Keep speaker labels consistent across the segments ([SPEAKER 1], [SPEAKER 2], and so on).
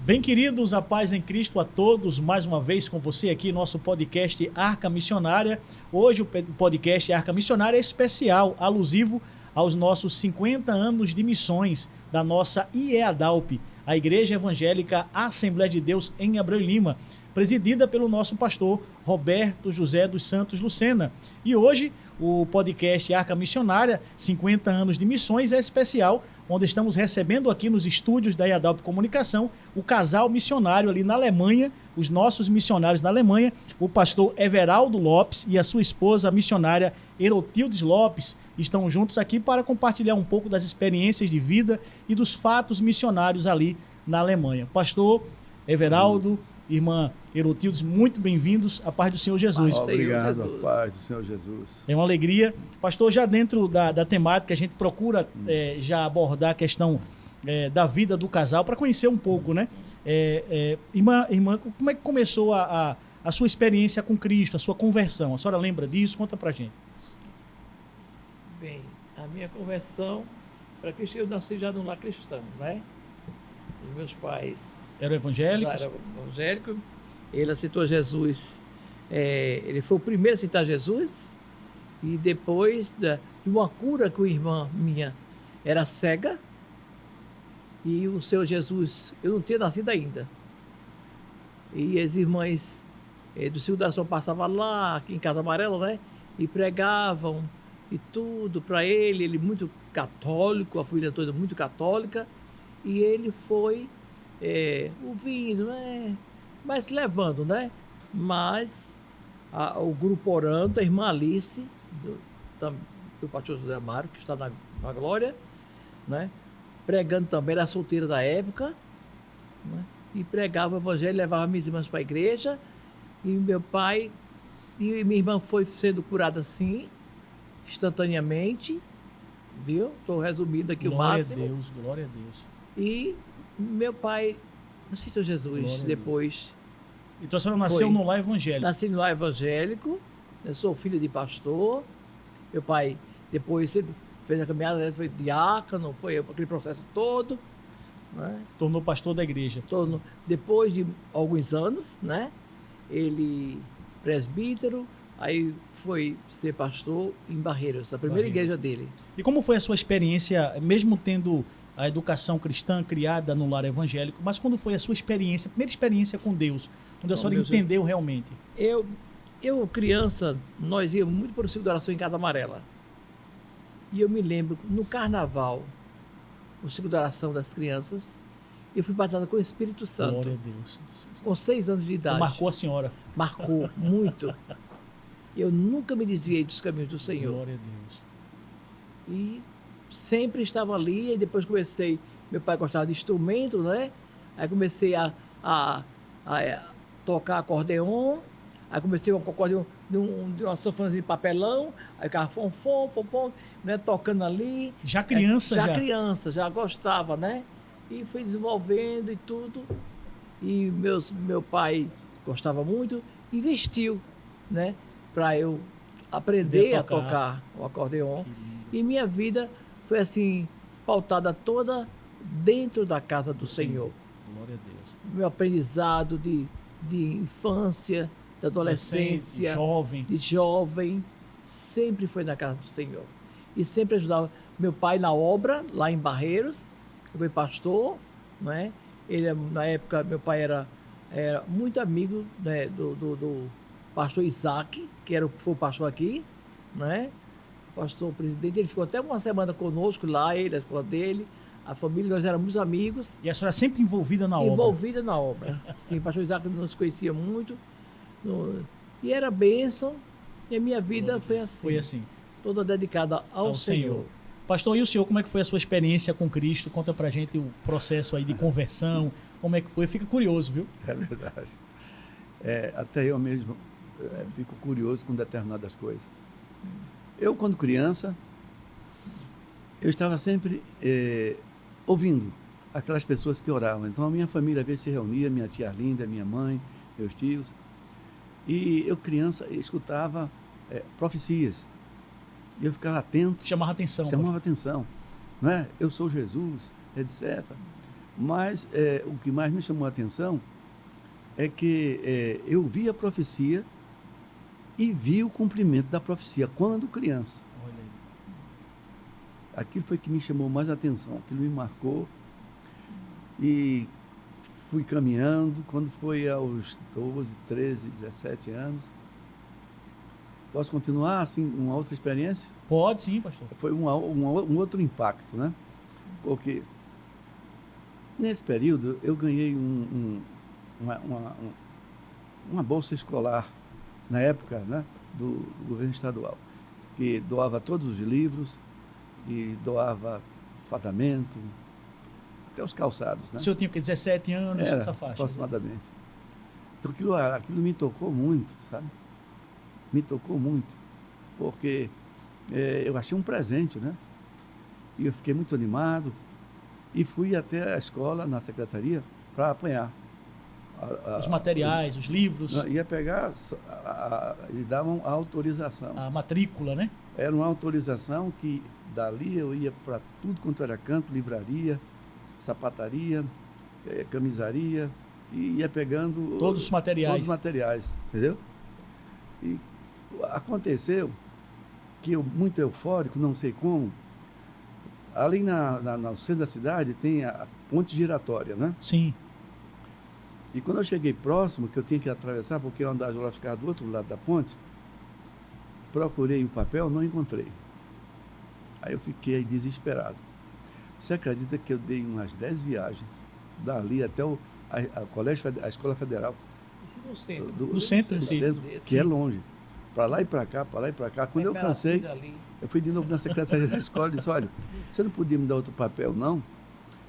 [SPEAKER 1] Bem, queridos, a paz em Cristo a todos, mais uma vez com você aqui, nosso podcast Arca Missionária. Hoje o podcast Arca Missionária é especial, alusivo aos nossos 50 anos de missões da nossa IEADALP, a Igreja Evangélica Assembleia de Deus em Abreu e Lima, presidida pelo nosso pastor Roberto José dos Santos Lucena. E hoje o podcast Arca Missionária, 50 anos de missões, é especial, onde estamos recebendo aqui nos estúdios da IEADALP Comunicação o casal missionário ali na Alemanha, os nossos missionários na Alemanha, o pastor Everaldo Lopes e a sua esposa, a missionária Erotildes Lopes, estão juntos aqui para compartilhar um pouco das experiências de vida e dos fatos missionários ali na Alemanha. Pastor Everaldo, irmã Erotildes, muito bem-vindos à paz do Senhor Jesus.
[SPEAKER 2] Obrigado, a paz do Senhor Jesus.
[SPEAKER 1] É uma alegria. Pastor, já dentro da temática, a gente procura já abordar a questão da vida do casal, para conhecer um pouco, né? Irmã, como é que começou a sua experiência com Cristo, a sua conversão? A senhora lembra disso? Conta pra gente.
[SPEAKER 3] Bem, a minha conversão para Cristo, eu nasci já num lar cristão, né? Os meus pais
[SPEAKER 1] eram evangélicos?
[SPEAKER 3] Já eram evangélicos. Ele aceitou Jesus, ele foi o primeiro a aceitar Jesus, e depois de uma cura que uma irmã minha era cega, e o Senhor Jesus, eu não tinha nascido ainda, e as irmãs do Círculo da Oração passavam lá, aqui em Casa Amarela, né, e pregavam e tudo para ele muito católico, a família toda muito católica, e ele foi ouvindo, né, mas levando, né, mas o grupo orando, a irmã Alice, do pastor José Amaro, que está na glória, né, pregando também, era solteira da época, né, e pregava o evangelho, levava minhas irmãs para a igreja, e meu pai e minha irmã foi sendo curada assim, instantaneamente, viu? Estou resumindo aqui o máximo.
[SPEAKER 1] Glória a Deus, glória a Deus.
[SPEAKER 3] E meu pai aceitou Jesus depois.
[SPEAKER 1] Então a senhora nasceu no lar evangélico?
[SPEAKER 3] Nasci no lar evangélico, eu sou filho de pastor. Meu pai depois fez a caminhada, foi diácono, foi aquele processo todo, né?
[SPEAKER 1] Se tornou pastor da igreja.
[SPEAKER 3] Depois de alguns anos, né? Ele presbítero, aí foi ser pastor em Barreiros, a primeira igreja dele.
[SPEAKER 1] E como foi a sua experiência, mesmo tendo a educação cristã criada no lar evangélico, mas quando foi a sua experiência, a primeira experiência com Deus, quando a senhora entendeu realmente?
[SPEAKER 3] Eu, criança, nós íamos muito para o Círculo da Oração em Casa Amarela. E eu me lembro, no carnaval, o Círculo da Oração das crianças, eu fui batizada com o Espírito Santo.
[SPEAKER 1] Glória a Deus.
[SPEAKER 3] Com 6 anos de idade.
[SPEAKER 1] Você marcou a senhora.
[SPEAKER 3] Marcou muito. Eu nunca me desviei dos caminhos do Senhor.
[SPEAKER 1] Glória a Deus.
[SPEAKER 3] E sempre estava ali, e depois comecei, meu pai gostava de instrumento, né? Aí comecei a tocar acordeon, aí comecei um acordeon de uma sanfona de papelão, aí ficava fom, né? Tocando ali.
[SPEAKER 1] Já criança,
[SPEAKER 3] já? Já criança, já gostava, né? E fui desenvolvendo e tudo. E meu pai gostava muito, investiu, né? Para eu aprender a tocar o acordeon. E minha vida foi assim, pautada toda dentro da casa do Senhor.
[SPEAKER 1] Glória a Deus.
[SPEAKER 3] Meu aprendizado de infância, de adolescência, de jovem, sempre foi na casa do Senhor. E sempre ajudava meu pai na obra, lá em Barreiros. Eu fui pastor, né? Ele, na época, meu pai era muito amigo, né, do pastor Isaac, que foi o pastor aqui, né? Pastor presidente, ele ficou até uma semana conosco lá, ele, a esposa dele, a família, nós éramos amigos.
[SPEAKER 1] E a senhora sempre envolvida na obra?
[SPEAKER 3] Envolvida na obra. Sim, o pastor Isaac nos conhecia muito, e era bênção, e a minha vida foi assim.
[SPEAKER 1] Foi assim.
[SPEAKER 3] Toda dedicada ao Senhor.
[SPEAKER 1] Pastor, e o senhor, como é que foi a sua experiência com Cristo? Conta pra gente o processo aí de conversão, como é que foi? Fica curioso, viu?
[SPEAKER 2] É verdade. Até eu mesmo fico curioso com determinadas coisas. Eu, quando criança, eu estava sempre ouvindo aquelas pessoas que oravam. Então, a minha família às vezes se reunia, minha tia Arlinda, minha mãe, meus tios, e eu, criança, escutava profecias. E eu ficava atento.
[SPEAKER 1] Chamava atenção.
[SPEAKER 2] Chamava atenção. Não é? Eu sou Jesus, etc. Mas o que mais me chamou a atenção é que eu vi a profecia e vi o cumprimento da profecia quando criança.
[SPEAKER 1] Olha aí.
[SPEAKER 2] Aquilo foi que me chamou mais a atenção, aquilo me marcou. E fui caminhando, quando foi aos 12, 13, 17 anos. Posso continuar, assim, uma outra experiência?
[SPEAKER 1] Pode sim, pastor.
[SPEAKER 2] Foi um outro impacto, né? Porque nesse período eu ganhei uma bolsa escolar, na época, né, do governo estadual, que doava todos os livros e doava fardamento, até os calçados, né?
[SPEAKER 1] O senhor tinha o quê? 17 anos,
[SPEAKER 2] Era,
[SPEAKER 1] essa faixa?
[SPEAKER 2] aproximadamente. Então aquilo me tocou muito, sabe? Me tocou muito, porque eu achei um presente, né? E eu fiquei muito animado e fui até a escola, na secretaria, para apanhar.
[SPEAKER 1] Os materiais, os livros,
[SPEAKER 2] Ia pegar, e davam a autorização.
[SPEAKER 1] a matrícula, né?
[SPEAKER 2] Era uma autorização que dali eu ia para tudo quanto era canto, livraria, sapataria, camisaria, e ia pegando
[SPEAKER 1] Todos os materiais.
[SPEAKER 2] Todos os materiais, entendeu? E aconteceu que eu, muito eufórico, não sei como, ali no centro da cidade tem a ponte giratória, né?
[SPEAKER 1] Sim.
[SPEAKER 2] E quando eu cheguei próximo, que eu tinha que atravessar, porque o andar de lá ficava do outro lado da ponte, procurei o papel, não encontrei. Aí eu fiquei desesperado. Você acredita que eu dei umas 10 viagens dali até a Escola Federal?
[SPEAKER 3] No centro.
[SPEAKER 1] No centro em si.
[SPEAKER 2] Que é longe. Para lá e para cá, para lá e para cá. Quando eu cansei, eu fui de novo na secretaria da escola e disse, olha, você não podia me dar outro papel, não?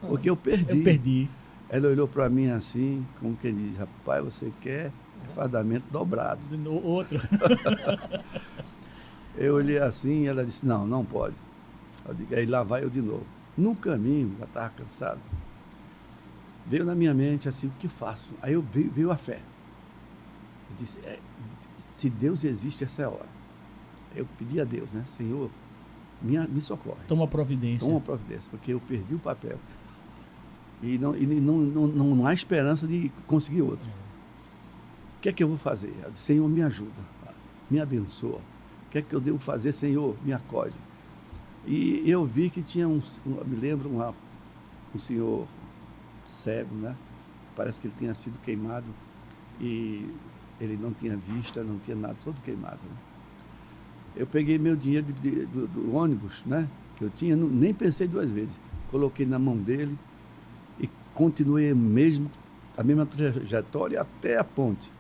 [SPEAKER 2] Porque eu perdi.
[SPEAKER 1] Eu perdi.
[SPEAKER 2] Ela olhou para mim assim, como quem diz, rapaz, você quer fardamento dobrado.
[SPEAKER 1] Outro.
[SPEAKER 2] Eu olhei assim e ela disse, não, não pode. Eu digo, aí lá vai eu de novo. No caminho, já estava cansado. Veio na minha mente assim, o que faço? Aí veio a fé. Eu disse, se Deus existe, essa é a hora. Eu pedi a Deus, né? Senhor, me socorre.
[SPEAKER 1] Toma providência.
[SPEAKER 2] Toma providência, porque eu perdi o papel. E não há esperança de conseguir outro. O que é que eu vou fazer? Eu disse, Senhor, me ajuda, me abençoa. O que é que eu devo fazer, Senhor? Me acode. E eu vi que tinha me lembro, um senhor cego, né? Parece que ele tinha sido queimado e ele não tinha vista, não tinha nada, todo queimado. Né? Eu peguei meu dinheiro do ônibus, né? Que eu tinha, nem pensei duas vezes. Coloquei na mão dele e continuei a mesma trajetória até a ponte.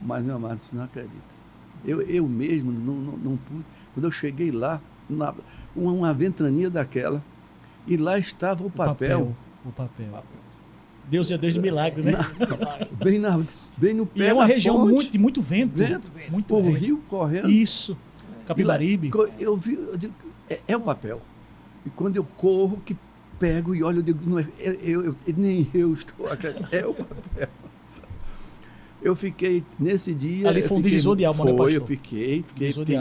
[SPEAKER 2] Mas meu amado disse, não acredita. Eu mesmo não pude. Quando eu cheguei lá, uma ventania daquela, e lá estava o papel.
[SPEAKER 1] O papel. Deus é Deus de milagre, né?
[SPEAKER 2] Bem no pé
[SPEAKER 1] e é uma
[SPEAKER 2] da
[SPEAKER 1] região
[SPEAKER 2] ponte,
[SPEAKER 1] de muito vento. Muito
[SPEAKER 2] o
[SPEAKER 1] vento.
[SPEAKER 2] rio correndo.
[SPEAKER 1] Isso. Capibaribe.
[SPEAKER 2] Eu digo, é o papel. E quando eu corro, que pego e olho, eu digo, não nem eu estou acreditando, é o papel. Eu fiquei, nesse dia...
[SPEAKER 1] Ali foi um divisor de alma, né, pastor?
[SPEAKER 2] Eu fiquei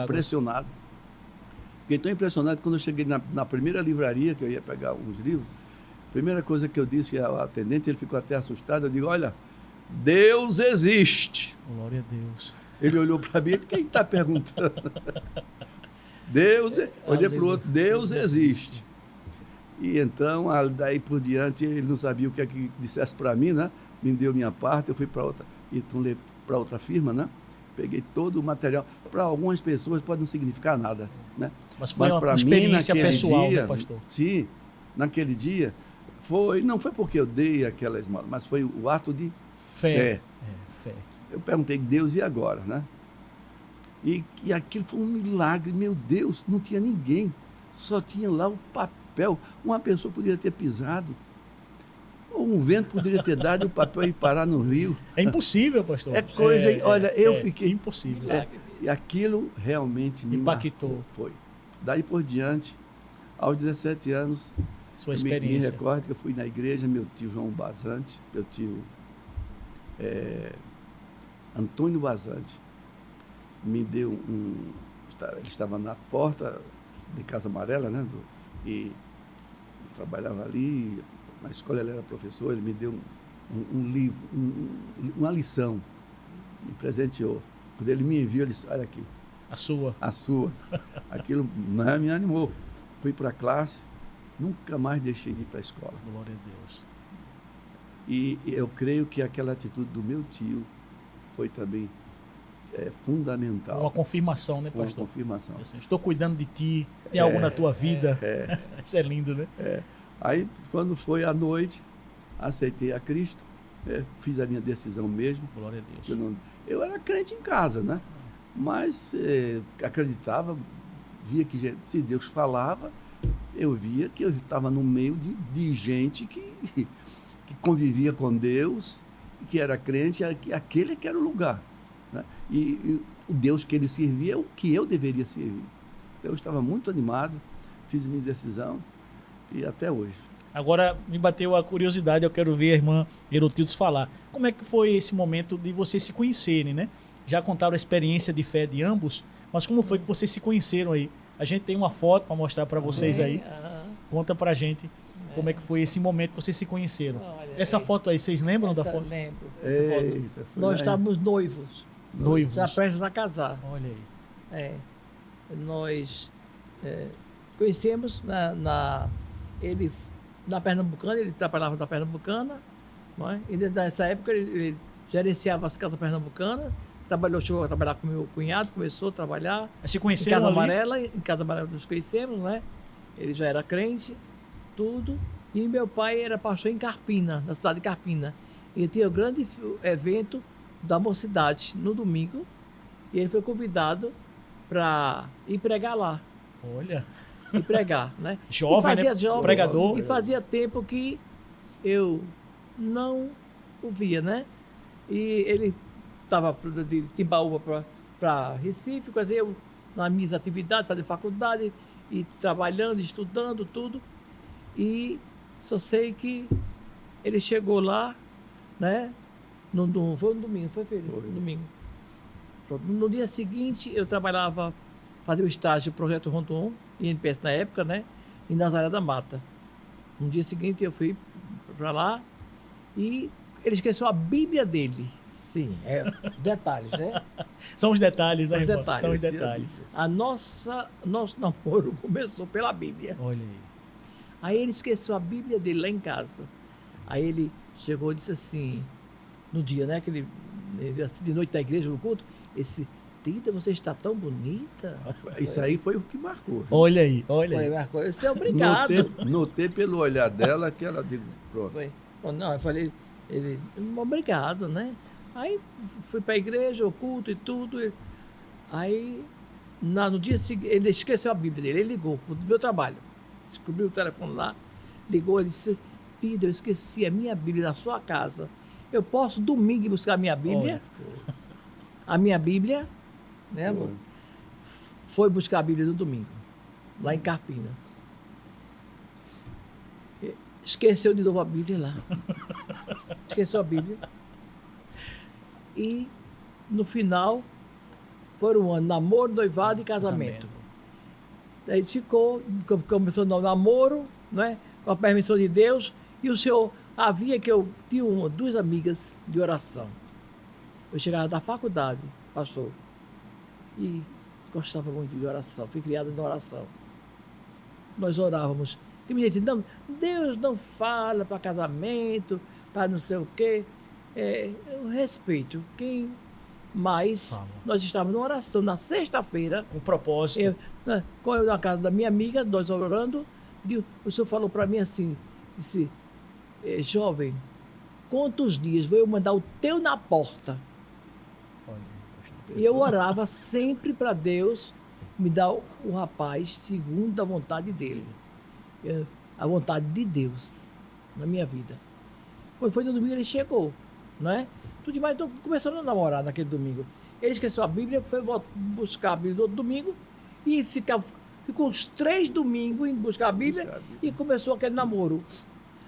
[SPEAKER 2] impressionado. Fiquei tão impressionado que quando eu cheguei na primeira livraria, que eu ia pegar uns livros, a primeira coisa que eu disse ao atendente, ele ficou até assustado, eu digo, olha, Deus existe.
[SPEAKER 1] Glória a Deus.
[SPEAKER 2] Ele olhou para mim, quem está perguntando? Olhei para o outro, Deus existe. E então, daí por diante, ele não sabia o que é que dissesse para mim, né? Me deu minha parte, eu fui para outra, então para outra firma, né? Peguei todo o material. Para algumas pessoas pode não significar nada, né?
[SPEAKER 1] Mas foi uma experiência pessoal,
[SPEAKER 2] dia,
[SPEAKER 1] né, pastor?
[SPEAKER 2] Sim, naquele dia, não foi porque eu dei aquela esmola, mas foi o ato de fé.
[SPEAKER 1] Fé.
[SPEAKER 2] Eu perguntei, Deus, e agora, né? E aquilo foi um milagre, meu Deus, não tinha ninguém, só tinha lá o papel. Uma pessoa poderia ter pisado, ou um vento poderia ter dado e o papel ir parar no rio.
[SPEAKER 1] É impossível, pastor.
[SPEAKER 2] É coisa, olha, eu fiquei...
[SPEAKER 1] É impossível.
[SPEAKER 2] E aquilo realmente me
[SPEAKER 1] impactou.
[SPEAKER 2] Foi. Daí por diante, aos 17 anos,
[SPEAKER 1] sua experiência.
[SPEAKER 2] Me recordo que eu fui na igreja, meu tio João Basante, meu tio Antônio Basante, me deu ele estava na porta de Casa Amarela, né? E trabalhava ali, na escola ele era professor, ele me deu um livro, uma lição, me presenteou. Quando ele me enviou, ele disse, olha aqui,
[SPEAKER 1] A sua.
[SPEAKER 2] a sua. Aquilo, né, me animou. Fui para a classe, nunca mais deixei de ir para a escola.
[SPEAKER 1] Glória a Deus.
[SPEAKER 2] E eu creio que aquela atitude do meu tio foi também fundamental.
[SPEAKER 1] Uma confirmação, né,
[SPEAKER 2] Foi uma
[SPEAKER 1] pastor?
[SPEAKER 2] confirmação.
[SPEAKER 1] Assim, estou cuidando de ti, tem algo na tua vida. Isso é lindo, né?
[SPEAKER 2] Aí, quando foi à noite, aceitei a Cristo, fiz a minha decisão mesmo.
[SPEAKER 1] Glória a Deus.
[SPEAKER 2] Eu era crente em casa, né? Mas acreditava, via que se Deus falava, eu via que eu estava no meio de gente que convivia com Deus, que era crente, aquele que era o lugar. Né? E o Deus que ele servia é o que eu deveria servir. Eu estava muito animado, fiz minha decisão e até hoje.
[SPEAKER 1] Agora me bateu a curiosidade, eu quero ver a irmã Herotildes falar. Como é que foi esse momento de vocês se conhecerem, né? Já contaram a experiência de fé de ambos, mas como foi que vocês se conheceram aí? A gente tem uma foto para mostrar para vocês aí. Conta pra gente como é que foi esse momento que vocês se conheceram.
[SPEAKER 3] Olha,
[SPEAKER 1] Essa foto aí, vocês lembram da foto?
[SPEAKER 3] Lembro.
[SPEAKER 2] Eita,
[SPEAKER 3] Nós estávamos noivos,
[SPEAKER 1] Noivos.
[SPEAKER 3] já prestes a casar.
[SPEAKER 1] Olha aí.
[SPEAKER 3] Nós conhecemos ele na Pernambucana, ele trabalhava na Pernambucana, não é? E desde essa época ele gerenciava as casas pernambucanas, chegou a trabalhar com meu cunhado, começou a trabalhar.
[SPEAKER 1] Se
[SPEAKER 3] Em
[SPEAKER 1] conheceram
[SPEAKER 3] Casa
[SPEAKER 1] ali?
[SPEAKER 3] Amarela, em Casa Amarela nos conhecemos, né? Ele já era crente, tudo. E meu pai era pastor em Carpina, na cidade de Carpina. E tinha um grande evento da mocidade no domingo. E ele foi convidado para ir pregar lá.
[SPEAKER 1] Olha.
[SPEAKER 3] E pregar, né?
[SPEAKER 1] Jovem,
[SPEAKER 3] E fazia
[SPEAKER 1] né?
[SPEAKER 3] jovem,
[SPEAKER 1] Pregador.
[SPEAKER 3] E fazia tempo que eu não o via, né? E ele estava de Timbaúba para Recife, quer dizer, eu nas minhas atividades, fazendo faculdade, e trabalhando, estudando, tudo. E só sei que ele chegou lá, né? Foi no domingo, foi filho?
[SPEAKER 2] Foi.
[SPEAKER 3] No domingo. Pronto. No dia seguinte, eu trabalhava, fazia o estágio do Projeto Rondon, INPS na época, né? Em Nazaré da Mata. No dia seguinte, eu fui para lá e ele esqueceu a Bíblia dele. Sim, detalhes, né?
[SPEAKER 1] São os detalhes, né,
[SPEAKER 3] Os
[SPEAKER 1] irmão?
[SPEAKER 3] detalhes.
[SPEAKER 1] São os detalhes.
[SPEAKER 3] Nosso namoro começou pela Bíblia.
[SPEAKER 1] Olha aí.
[SPEAKER 3] Aí ele esqueceu a Bíblia dele lá em casa. Aí ele chegou e disse assim, no dia, né, que ele assim, de noite na igreja, no culto, Tita, você está tão bonita.
[SPEAKER 2] Isso aí foi o que marcou. Viu?
[SPEAKER 1] Olha aí, olha aí.
[SPEAKER 3] Foi, marcou. Eu disse, obrigado.
[SPEAKER 2] Notei pelo olhar dela que ela disse, pronto.
[SPEAKER 3] Foi. Não, eu falei, obrigado, né? Aí fui para a igreja, o culto e tudo. Aí, no dia seguinte, ele esqueceu a Bíblia dele, ele ligou do meu trabalho. Descobriu o telefone lá, ligou, ele disse, Tita, eu esqueci a minha Bíblia na sua casa. Eu posso domingo ir buscar a minha Bíblia?
[SPEAKER 1] Olha.
[SPEAKER 3] A minha Bíblia, né, amor? Foi buscar a Bíblia no domingo, lá em Carpina. Esqueceu de novo a Bíblia lá. Esqueceu a Bíblia. E, no final, foram um ano, namoro, noivado e casamento. Aí ficou, começou o namoro, né, com a permissão de Deus, e o Senhor, havia que eu tinha duas amigas de oração. Eu chegava da faculdade, pastor, e gostava muito de oração, fui criada na oração. Nós orávamos. Tem gente que não, Deus não fala para casamento, para não sei o quê. Eu respeito quem, mas nós estávamos numa oração na sexta-feira.
[SPEAKER 1] Com propósito.
[SPEAKER 3] Quando eu na casa da minha amiga, nós orando, o senhor falou para mim assim, disse, jovem, quantos dias vou eu mandar o teu na porta? E eu orava sempre para Deus me dar o rapaz segundo a vontade dele. A vontade de Deus na minha vida. Quando foi no domingo, ele chegou, não é? Tudo demais, então começamos a namorar naquele domingo. Ele esqueceu a Bíblia, foi buscar a Bíblia no outro domingo e ficou uns 3 domingos indo buscar a Bíblia e começou aquele namoro.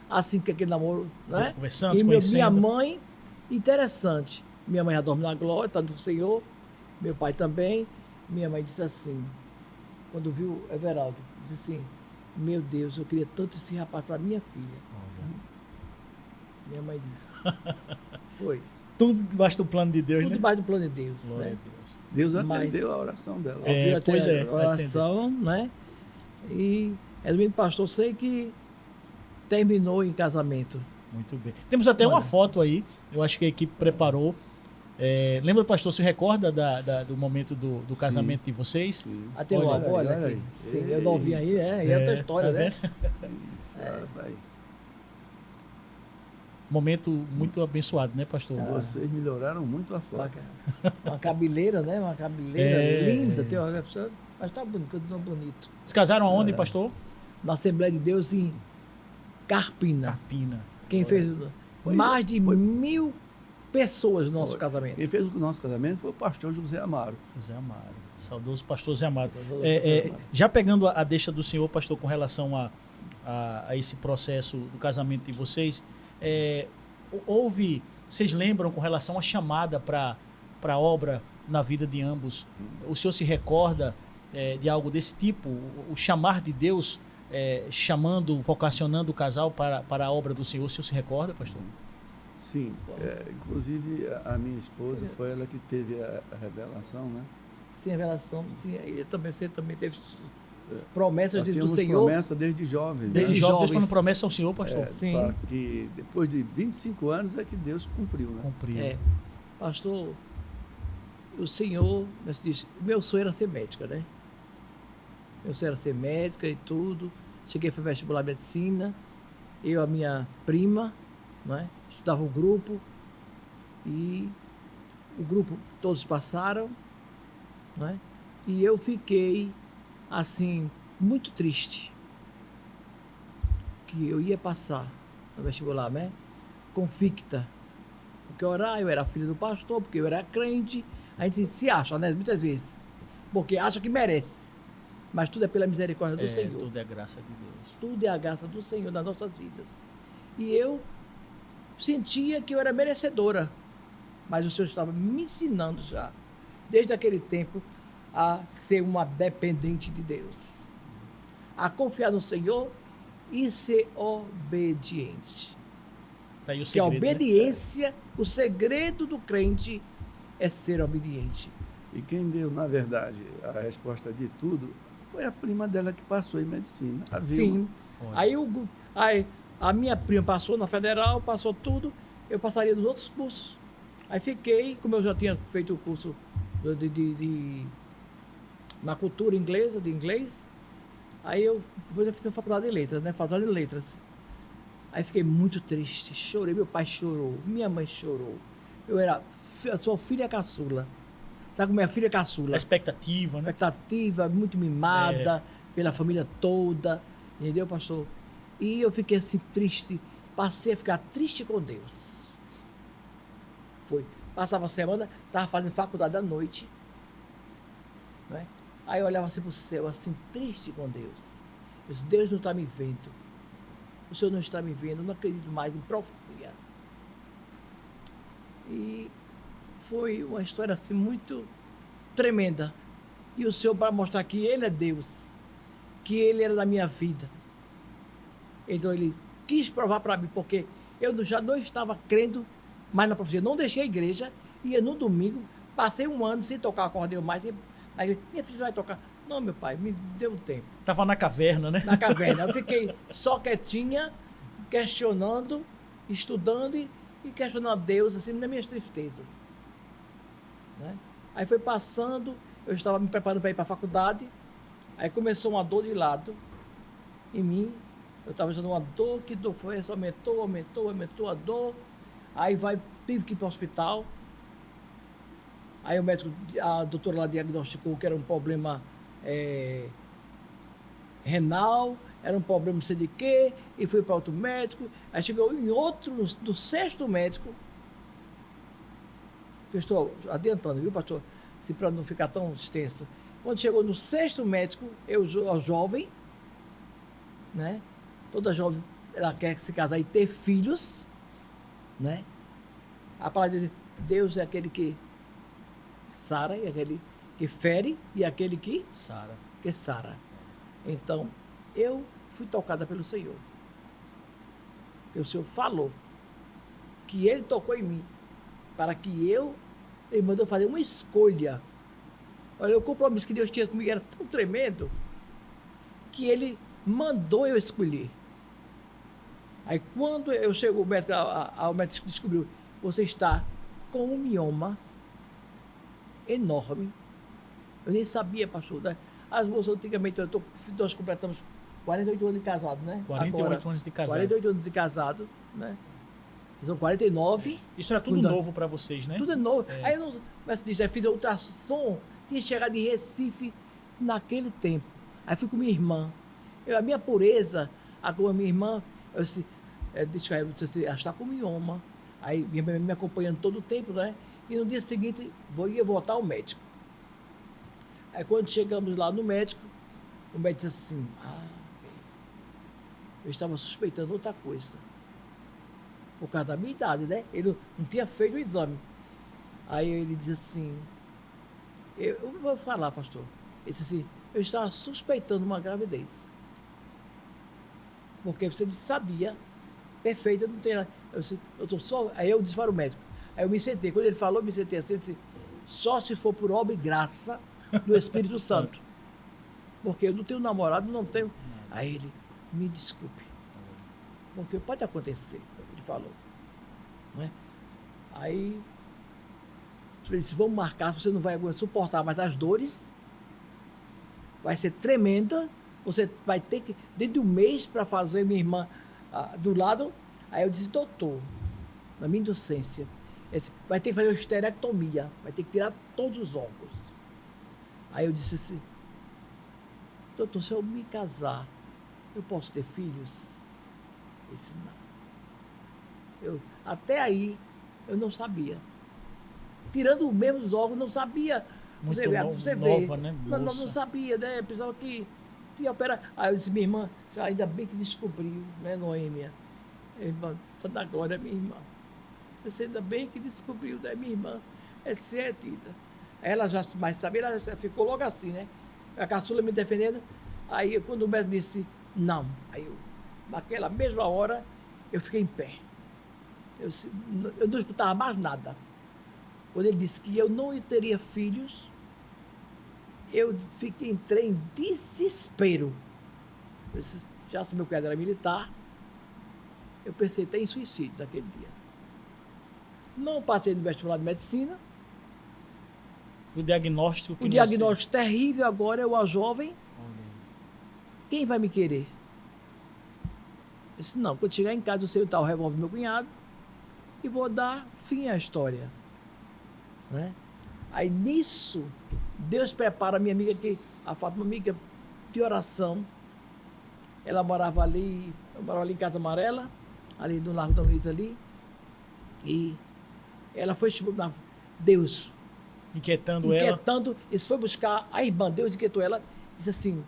[SPEAKER 3] Assim que aquele namoro, né?
[SPEAKER 1] Conversando,
[SPEAKER 3] e
[SPEAKER 1] conhecendo.
[SPEAKER 3] minha mãe, interessante. Minha mãe já dorme na glória, está no Senhor. Meu pai também. Minha mãe disse assim, quando viu Everaldo, disse assim, meu Deus, eu queria tanto esse rapaz para minha filha. Minha mãe disse. Foi.
[SPEAKER 1] Tudo debaixo do plano de Deus,
[SPEAKER 3] Tudo
[SPEAKER 1] né?
[SPEAKER 3] debaixo do plano de Deus.
[SPEAKER 1] Glória a
[SPEAKER 3] Né?
[SPEAKER 1] Deus.
[SPEAKER 2] Deus
[SPEAKER 3] Mas-
[SPEAKER 2] atendeu a oração dela.
[SPEAKER 1] É,
[SPEAKER 3] Ouviu até
[SPEAKER 1] pois é,
[SPEAKER 3] a oração, né? E resumindo, pastor, sei que terminou em casamento.
[SPEAKER 1] Muito bem. Temos até uma
[SPEAKER 3] Olha.
[SPEAKER 1] foto aí, eu acho que a equipe preparou. Lembra, pastor, se recorda do momento do
[SPEAKER 2] Sim.
[SPEAKER 1] casamento de vocês?
[SPEAKER 2] Sim.
[SPEAKER 3] Até
[SPEAKER 1] Olha
[SPEAKER 3] logo,
[SPEAKER 2] aí,
[SPEAKER 3] olha
[SPEAKER 2] olha
[SPEAKER 3] aqui.
[SPEAKER 2] aí.
[SPEAKER 3] Sim, eu não ouvi aí, né? E é outra história,
[SPEAKER 1] tá
[SPEAKER 3] né?
[SPEAKER 1] vendo?
[SPEAKER 2] Vai.
[SPEAKER 1] Momento muito abençoado, né, pastor?
[SPEAKER 2] Vocês melhoraram muito a foto.
[SPEAKER 3] Uma cabeleira, né? Uma cabeleira
[SPEAKER 1] É.
[SPEAKER 3] linda. Tem uma pessoa, mas tá bonito, continua bonito.
[SPEAKER 1] Se casaram aonde, pastor?
[SPEAKER 3] Na Assembleia de Deus em Carpina.
[SPEAKER 1] Carpina.
[SPEAKER 3] Quem fez
[SPEAKER 2] Foi-
[SPEAKER 3] mais de
[SPEAKER 2] foi-
[SPEAKER 3] 1.000 pessoas no nosso
[SPEAKER 2] Foi.
[SPEAKER 3] casamento.
[SPEAKER 2] Quem fez o nosso casamento foi o pastor José Amaro.
[SPEAKER 1] José Amaro. Saudoso pastor José Amaro.
[SPEAKER 3] Saudoso
[SPEAKER 1] É,
[SPEAKER 3] pastor
[SPEAKER 1] é,
[SPEAKER 3] Amaro.
[SPEAKER 1] já pegando a deixa do senhor, pastor, com relação a esse processo do casamento de vocês, vocês lembram com relação à chamada para a obra na vida de ambos? O senhor se recorda de algo desse tipo? O chamar de Deus, chamando, vocacionando o casal para a obra do senhor, o senhor se recorda, pastor?
[SPEAKER 2] Sim, inclusive a minha esposa foi ela que teve a revelação, né?
[SPEAKER 3] Sem revelação, sim. Você também teve promessas
[SPEAKER 2] Nós
[SPEAKER 3] do
[SPEAKER 2] tínhamos
[SPEAKER 3] Senhor.
[SPEAKER 2] promessa desde jovens.
[SPEAKER 3] Desde
[SPEAKER 1] Deus
[SPEAKER 3] jovens.
[SPEAKER 1] dando promessa ao senhor, pastor.
[SPEAKER 3] Sim.
[SPEAKER 2] Para que depois de 25 anos é que Deus cumpriu, né?
[SPEAKER 1] Cumpriu.
[SPEAKER 3] Pastor, o Senhor, você disse, meu sonho era ser médica, né? Meu sonho era ser médica e tudo. Cheguei para vestibular medicina, eu, a minha prima, né? Estudava o grupo e o grupo todos passaram, né? E eu fiquei assim muito triste que eu ia passar no vestibular, né? Convicta. Porque orar, eu era filho do pastor, porque eu era crente. A gente se acha, né? Muitas vezes. Porque acha que merece. Mas tudo é pela misericórdia do Senhor.
[SPEAKER 1] Tudo é graça de Deus.
[SPEAKER 3] Tudo é a graça do Senhor nas nossas vidas. E eu sentia que eu era merecedora. Mas o Senhor estava me ensinando já, desde aquele tempo, a ser uma dependente de Deus. A confiar no Senhor e ser obediente.
[SPEAKER 1] Tá aí o
[SPEAKER 3] Porque a
[SPEAKER 1] segredo, né?
[SPEAKER 3] obediência, o segredo do crente é ser obediente.
[SPEAKER 2] E quem deu, na verdade, a resposta de tudo foi a prima dela que passou em medicina. A Vilma.
[SPEAKER 3] Sim.
[SPEAKER 1] Olha.
[SPEAKER 3] Aí a minha prima passou na federal, passou tudo, eu passaria nos outros cursos. Aí fiquei, como eu já tinha feito o curso na cultura inglesa, de inglês, aí depois eu fiz a faculdade de letras, né? Faculdade de letras. Aí fiquei muito triste, chorei, meu pai chorou, minha mãe chorou. Eu sou filha caçula. Sabe como é a filha caçula?
[SPEAKER 1] A expectativa, né?
[SPEAKER 3] Expectativa, muito mimada pela família toda, entendeu, pastor? E eu fiquei assim triste, passei a ficar triste com Deus. Passava a semana, estava fazendo faculdade à noite, né? Aí eu olhava assim para o céu, assim, triste com Deus. Eu disse, Deus não está me vendo. O Senhor não está me vendo, eu não acredito mais em profecia. E foi uma história assim muito tremenda. E o Senhor, para mostrar que Ele é Deus, que Ele era da minha vida. Então Ele quis provar para mim, porque eu já não estava crendo mais na profecia. Não deixei a igreja, ia no domingo, passei um ano sem tocar acordeão mais. Na igreja, minha filha vai tocar. Não, meu pai, me deu um tempo.
[SPEAKER 1] Tava na caverna, né?
[SPEAKER 3] Na caverna. Eu fiquei só quietinha, questionando, estudando e questionando a Deus, assim, nas minhas tristezas. Né? Aí foi passando, eu estava me preparando para ir para a faculdade, aí começou uma dor de lado em mim, eu estava sentindo uma dor, que dor foi essa? Aumentou a dor, aí tive que ir para o hospital, aí o médico, a doutora lá diagnosticou que era um problema renal, era um problema não sei de quê, e fui para outro médico, aí chegou em outro, no sexto médico, eu estou adiantando, viu, pastor? Assim, para não ficar tão extenso. Quando chegou no sexto médico, eu jovem, né? Toda jovem, ela quer se casar e ter filhos, né? A palavra de Deus é aquele que sara, e aquele que fere, e aquele que
[SPEAKER 1] Sara.
[SPEAKER 3] sara. Então, eu fui tocada pelo Senhor. Porque o Senhor falou. que ele tocou em mim, para que ele mandou fazer uma escolha. Olha, o compromisso que Deus tinha comigo era tão tremendo que ele mandou eu escolher. Aí quando eu chego, o médico descobriu, você está com um mioma enorme. Eu nem sabia, pastor. Né? As moças, antigamente, nós completamos 48 anos de casado, né?
[SPEAKER 1] 48 anos de casado.
[SPEAKER 3] 48 anos de casado, né? São 49.
[SPEAKER 1] Isso era tudo novo para vocês, né?
[SPEAKER 3] Tudo é novo. Aí eu não, mas diz, eu fiz a ultrassom, tinha chegado em Recife naquele tempo. Aí fui com minha irmã. A minha pureza, com a minha irmã, eu disse, ela está com mioma. Aí minha mãe me acompanhando todo o tempo, né? E no dia seguinte, ia voltar ao médico. Aí quando chegamos lá no médico, o médico disse assim, eu estava suspeitando outra coisa. Por causa da minha idade, né? Ele não tinha feito o exame. Aí ele disse assim, eu não vou falar, pastor. Ele disse assim, eu estava suspeitando uma gravidez. Porque você disse, sabia, perfeita, não tem nada. Eu disse, eu tô só... Aí eu disse para o médico. Aí eu me sentei. Quando ele falou, eu me sentei assim, eu disse, só se for por obra e graça do Espírito Santo. Porque eu não tenho namorado, não tenho... Aí ele, me desculpe. Porque pode acontecer, ele falou. Não é? Aí, ele disse, vamos marcar, você não vai suportar mais as dores, vai ser tremenda, você vai ter que, dentro de um mês, para fazer minha irmã do lado. Aí eu disse, doutor, na minha indocência, disse, vai ter que fazer uma esterectomia, vai ter que tirar todos os órgãos. Aí eu disse assim, doutor, se eu me casar, eu posso ter filhos? Ele disse, não. Até aí, eu não sabia. Tirando mesmo os órgãos, não sabia.
[SPEAKER 1] Muito
[SPEAKER 3] Você
[SPEAKER 1] nova,
[SPEAKER 3] vê.
[SPEAKER 1] né?
[SPEAKER 3] Não sabia, né? Pensava que ia operar. Aí eu disse, minha irmã, ainda bem que descobriu, né, Noêmia? Irmã, da glória, minha irmã. Eu disse, ainda bem que descobriu, né, minha irmã? É certida. Ela já mais sabia, ela já ficou logo assim, né? A caçula me defendendo. Aí, quando o médico disse, não. Aí eu, naquela mesma hora, eu fiquei em pé. Eu não escutava mais nada. Quando ele disse que eu não teria filhos, eu entrei em desespero. Eu disse, já se meu cunhado era militar, eu pensei até em suicídio naquele dia. Não passei no vestibular de medicina.
[SPEAKER 1] O diagnóstico
[SPEAKER 3] O diagnóstico terrível agora, eu, a jovem, quem vai me querer? Eu disse, não, quando chegar em casa, eu sei o tal revólver do meu cunhado e vou dar fim à história. Né? Aí, nisso, Deus prepara a minha amiga, a Fátima, amiga de oração. Ela morava ali, eu morava ali em Casa Amarela, ali no Largo da Luiza ali. E ela foi, Deus...
[SPEAKER 1] Inquietando ela.
[SPEAKER 3] Isso foi buscar a irmã, Deus inquietou ela, disse assim,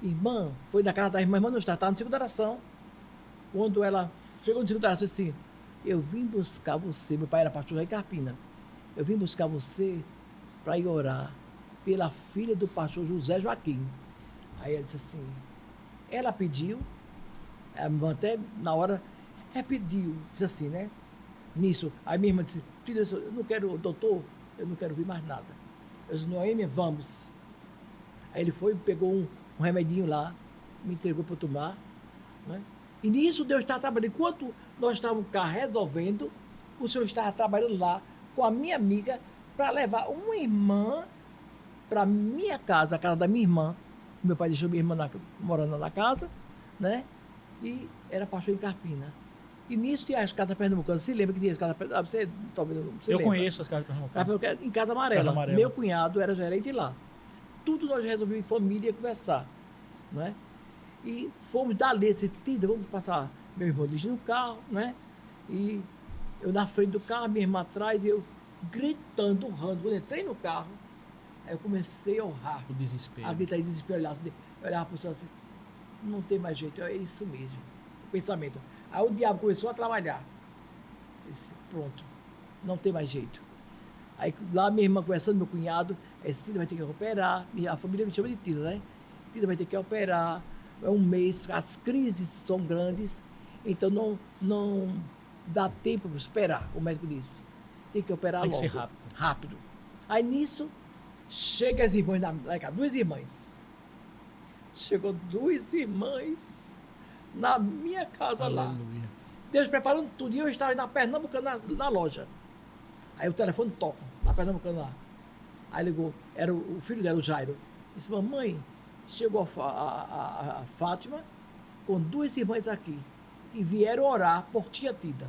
[SPEAKER 3] irmã, foi na casa da irmã, não estava no segundo oração. Quando ela chegou no segundo oração, disse assim, eu vim buscar você, meu pai era pastor lá em Carpina, eu vim buscar você para ir orar pela filha do pastor José Joaquim. Aí ela disse assim, ela pediu, a irmã até na hora, pediu, disse assim, né? Nisso, aí minha irmã disse, eu não quero, doutor, eu não quero ouvir mais nada. Eu disse, Noêmia, vamos. Aí ele foi, pegou um remedinho lá, me entregou para eu tomar. Né? E nisso Deus estava trabalhando. Enquanto nós estávamos cá resolvendo, o Senhor estava trabalhando lá com a minha amiga para levar uma irmã para minha casa, a casa da minha irmã. Meu pai deixou minha irmã morando na casa, né? E era pastor em Carpina. E nisso tinha as casas pernambucanas. Você lembra que tinha as casas pernambucanas? Você
[SPEAKER 1] eu
[SPEAKER 3] lembra?
[SPEAKER 1] Conheço as casas pernambucanas.
[SPEAKER 3] Em Casa Amarela.
[SPEAKER 1] Casa Amarela.
[SPEAKER 3] Meu cunhado era gerente lá. Tudo nós resolvemos em família conversar. Né? E fomos dali, vamos passar. Meu irmão dirigindo o carro, né? E eu na frente do carro, minha irmã atrás, e eu gritando, urrando. Quando eu entrei no carro, aí eu comecei a urrar.
[SPEAKER 1] O desespero.
[SPEAKER 3] A gritar em desespero, eu olhava para o céu assim, não tem mais jeito, é isso mesmo. O pensamento. Aí o diabo começou a trabalhar. Eu disse, pronto, não tem mais jeito. Aí lá minha irmã conversando, meu cunhado, esse Tida vai ter que operar, a família me chama de Tida, né? Tida vai ter que operar, é um mês, as crises são grandes, então dá tempo para esperar, o médico disse. Tem que operar
[SPEAKER 1] Tem que
[SPEAKER 3] logo.
[SPEAKER 1] ser rápido.
[SPEAKER 3] Rápido. Aí nisso, chega as irmãs lá em casa, 2 irmãs. Chegou 2 irmãs na minha casa lá.
[SPEAKER 1] Aleluia.
[SPEAKER 3] Deus preparando tudo. E eu estava na Pernambucana, na loja. Aí o telefone toca, na Pernambucana lá. Aí ligou, era o filho dela, o Jairo. Disse, mamãe, chegou a Fátima com 2 irmãs aqui. E vieram orar por tia Tida.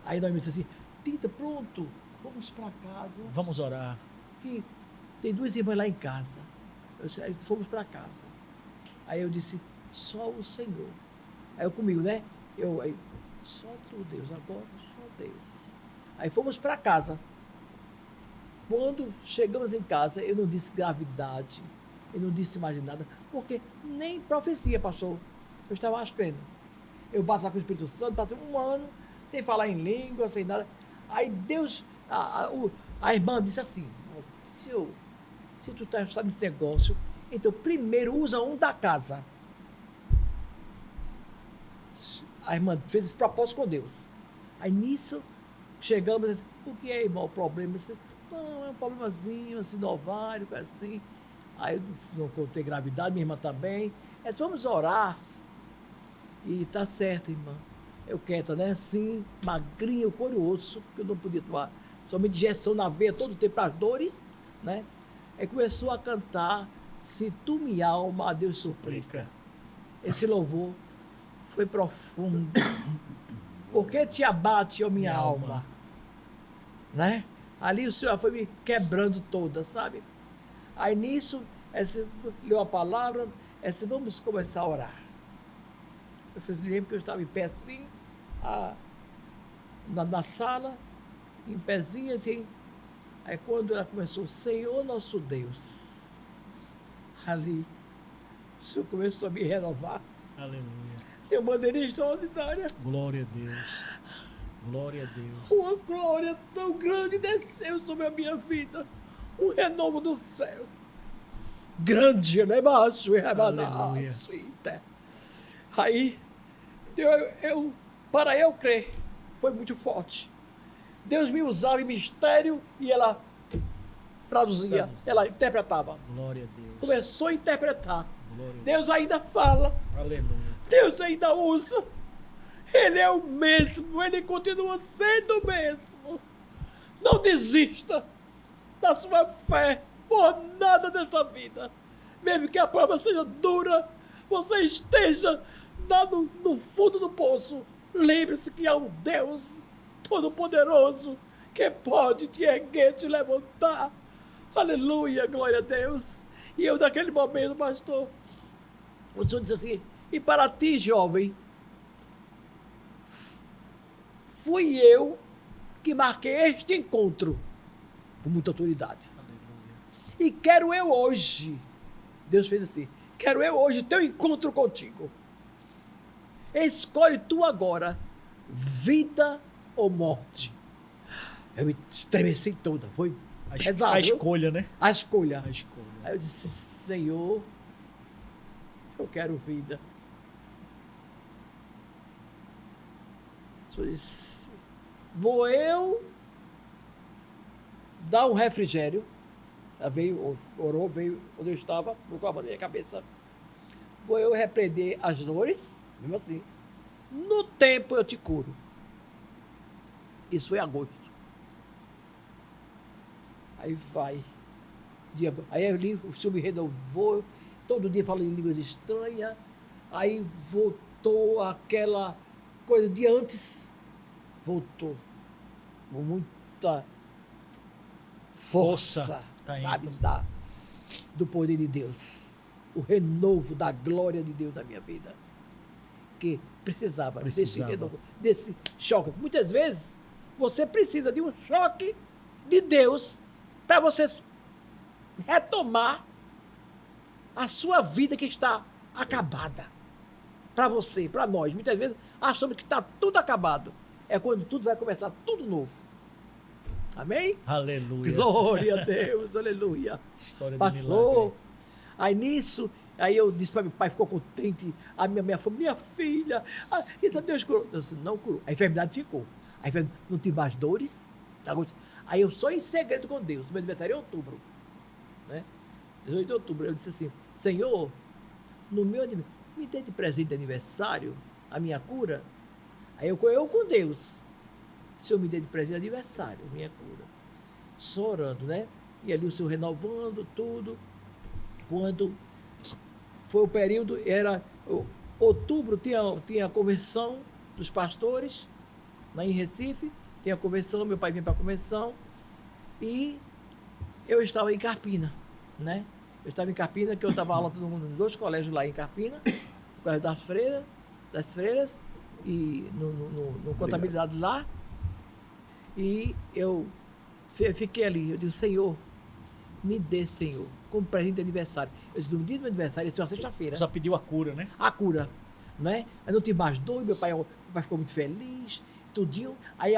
[SPEAKER 3] Aí nós disse assim, Tida, pronto, vamos para casa.
[SPEAKER 1] Vamos orar.
[SPEAKER 3] Que tem 2 irmãs lá em casa. Aí fomos para casa. Aí eu disse, só o Senhor. Aí eu comigo, né? Aí, só tu, Deus, agora só Deus. Aí fomos para casa. Quando chegamos em casa, eu não disse gravidade, eu não disse mais nada, porque nem profecia passou. Eu estava crendo. Eu bato lá com o Espírito Santo, passei 1 ano sem falar em língua, sem nada. Aí Deus, a irmã disse assim, se tu está nesse negócio, então primeiro usa um da casa. A irmã fez esse propósito com Deus. Aí nisso, chegamos assim, o que é, irmão, o problema? Disse, não, é um problemazinho, assim, no ovário, coisa assim. Aí eu não contei gravidade, minha irmã também. Ela disse, vamos orar. E tá certo, irmã. Eu quieta, né? Assim, magrinho, couro e osso, porque eu não podia tomar somente injeção na veia todo o tempo para as dores, né? Aí começou a cantar, se tu me alma, a Deus suplica. Esse louvor foi profundo. Por que te abate, ó minha alma? Né? Ali o Senhor foi me quebrando toda, sabe? Aí nisso, leu a palavra, vamos começar a orar. Eu lembro que eu estava em pé assim, na sala, em pezinho assim. Aí quando ela começou, Senhor nosso Deus, ali, o Senhor começou a me renovar.
[SPEAKER 1] Aleluia.
[SPEAKER 3] De uma maneira extraordinária.
[SPEAKER 1] Glória a Deus. Glória a Deus.
[SPEAKER 3] Uma glória tão grande desceu sobre a minha vida. Um renovo do céu. Grande, né, macho? Aí, para eu crer, foi muito forte. Deus me usava em mistério e ela traduzia, ela interpretava.
[SPEAKER 1] Glória a Deus.
[SPEAKER 3] Começou a interpretar.
[SPEAKER 1] Glória a
[SPEAKER 3] Deus ainda fala.
[SPEAKER 1] Aleluia.
[SPEAKER 3] Deus ainda usa. Ele é o mesmo, ele continua sendo o mesmo. Não desista da sua fé por nada desta vida. Mesmo que a prova seja dura, você esteja lá no fundo do poço. Lembre-se que há um Deus Todo-Poderoso que pode te erguer, te levantar. Aleluia, glória a Deus. E eu, naquele momento, pastor, o Senhor disse assim, e para ti, jovem, fui eu que marquei este encontro com muita autoridade.
[SPEAKER 1] Aleluia.
[SPEAKER 3] E quero eu hoje, Deus fez assim, quero eu hoje teu encontro contigo. Escolhe tu agora, vida ou morte. Eu me estremeci toda, foi pesado.
[SPEAKER 1] A escolha, né?
[SPEAKER 3] A escolha.
[SPEAKER 1] A escolha.
[SPEAKER 3] Aí eu disse, Senhor, eu quero vida. O Senhor disse, vou eu dar um refrigério. Ela veio, orou, veio onde eu estava, colocou a mão na minha cabeça. Vou eu repreender as dores, mesmo assim. No tempo eu te curo. Isso foi em agosto. Aí vai. Aí eu li, o Senhor me renovou, todo dia falando em línguas estranhas. Aí voltou aquela coisa de antes. Voltou. Com muita força, sabe, do poder de Deus. O renovo da glória de Deus na minha vida. Que precisava. Desse renovo, desse choque. Muitas vezes, você precisa de um choque de Deus para você retomar a sua vida que está acabada. Para você, para nós. Muitas vezes, achamos que está tudo acabado. É quando tudo vai começar tudo novo. Amém?
[SPEAKER 1] Aleluia.
[SPEAKER 3] Glória a Deus, aleluia.
[SPEAKER 1] História de
[SPEAKER 3] Pastor,
[SPEAKER 1] milagre.
[SPEAKER 3] aí nisso, Aí eu disse para meu pai, ficou contente, a minha família, minha filha, então Deus curou. Eu disse, não curou. A enfermidade ficou. A enfermidade, não tive mais dores. Aí eu só em segredo com Deus, meu aniversário é em outubro, né? 18 de outubro, eu disse assim, Senhor, no meu aniversário, me dê de presente de aniversário a minha cura. Aí eu com Deus, Senhor, me dê de presente de aniversário a minha cura. Só orando, né? E ali o Senhor renovando tudo. Quando foi o período, era outubro, tinha a convenção dos pastores, lá em Recife, tinha a convenção, meu pai vinha para a convenção, e eu estava em Carpina, né? Eu estava em Carpina, que eu estava aula todo mundo em 2 colégios lá em Carpina, no colégio das freiras, e no contabilidade lá, e eu fiquei ali, eu disse, Senhor, me dê, Senhor, como presente de aniversário. Eu disse, no dia do meu aniversário, isso é uma sexta-feira.
[SPEAKER 1] Só pediu a cura, né?
[SPEAKER 3] A cura, né? Aí não tive mais dor, meu pai ficou muito feliz, tudinho. Aí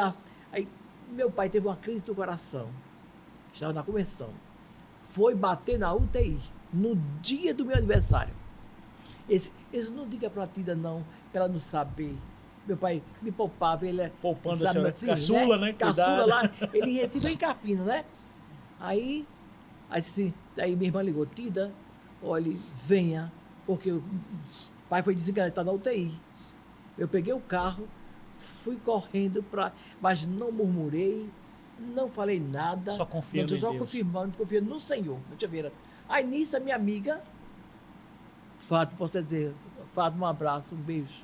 [SPEAKER 3] meu pai teve uma crise do coração, estava na convenção, foi bater na UTI, no dia do meu aniversário. Esse não diga pra Tida não, pra ela não saber. Meu pai me poupava, ele
[SPEAKER 1] poupando a senhora, assim, caçula, né?
[SPEAKER 3] Caçula lá, ele em Recife, em Carpina, né? Aí minha irmã ligou, Tida, olha, venha, porque o pai foi desenganado, está na UTI. Eu peguei o carro, fui correndo mas não murmurei, não falei nada.
[SPEAKER 1] Só confiando em Deus.
[SPEAKER 3] Confiando no Senhor. Deixa eu ver. Aí nisso a minha amiga, Fátima, posso dizer, Fátima, um abraço, um beijo.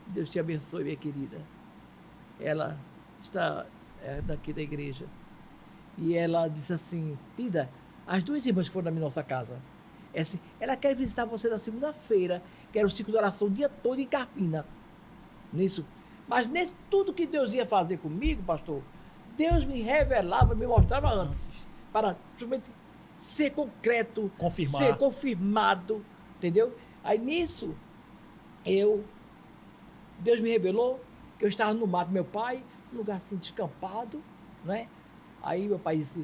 [SPEAKER 3] Deus te abençoe, minha querida. Ela está daqui da igreja. E ela disse assim, Tida, as 2 irmãs que foram na nossa casa, ela quer visitar você na segunda-feira, que era o ciclo de oração o dia todo em Carpina. Nisso. Mas nesse tudo que Deus ia fazer comigo, pastor, Deus me revelava, me mostrava antes, para justamente ser concreto, ser confirmado, entendeu? Aí nisso, Deus me revelou que eu estava no mato, meu pai, num lugar assim descampado, né? Aí meu pai disse,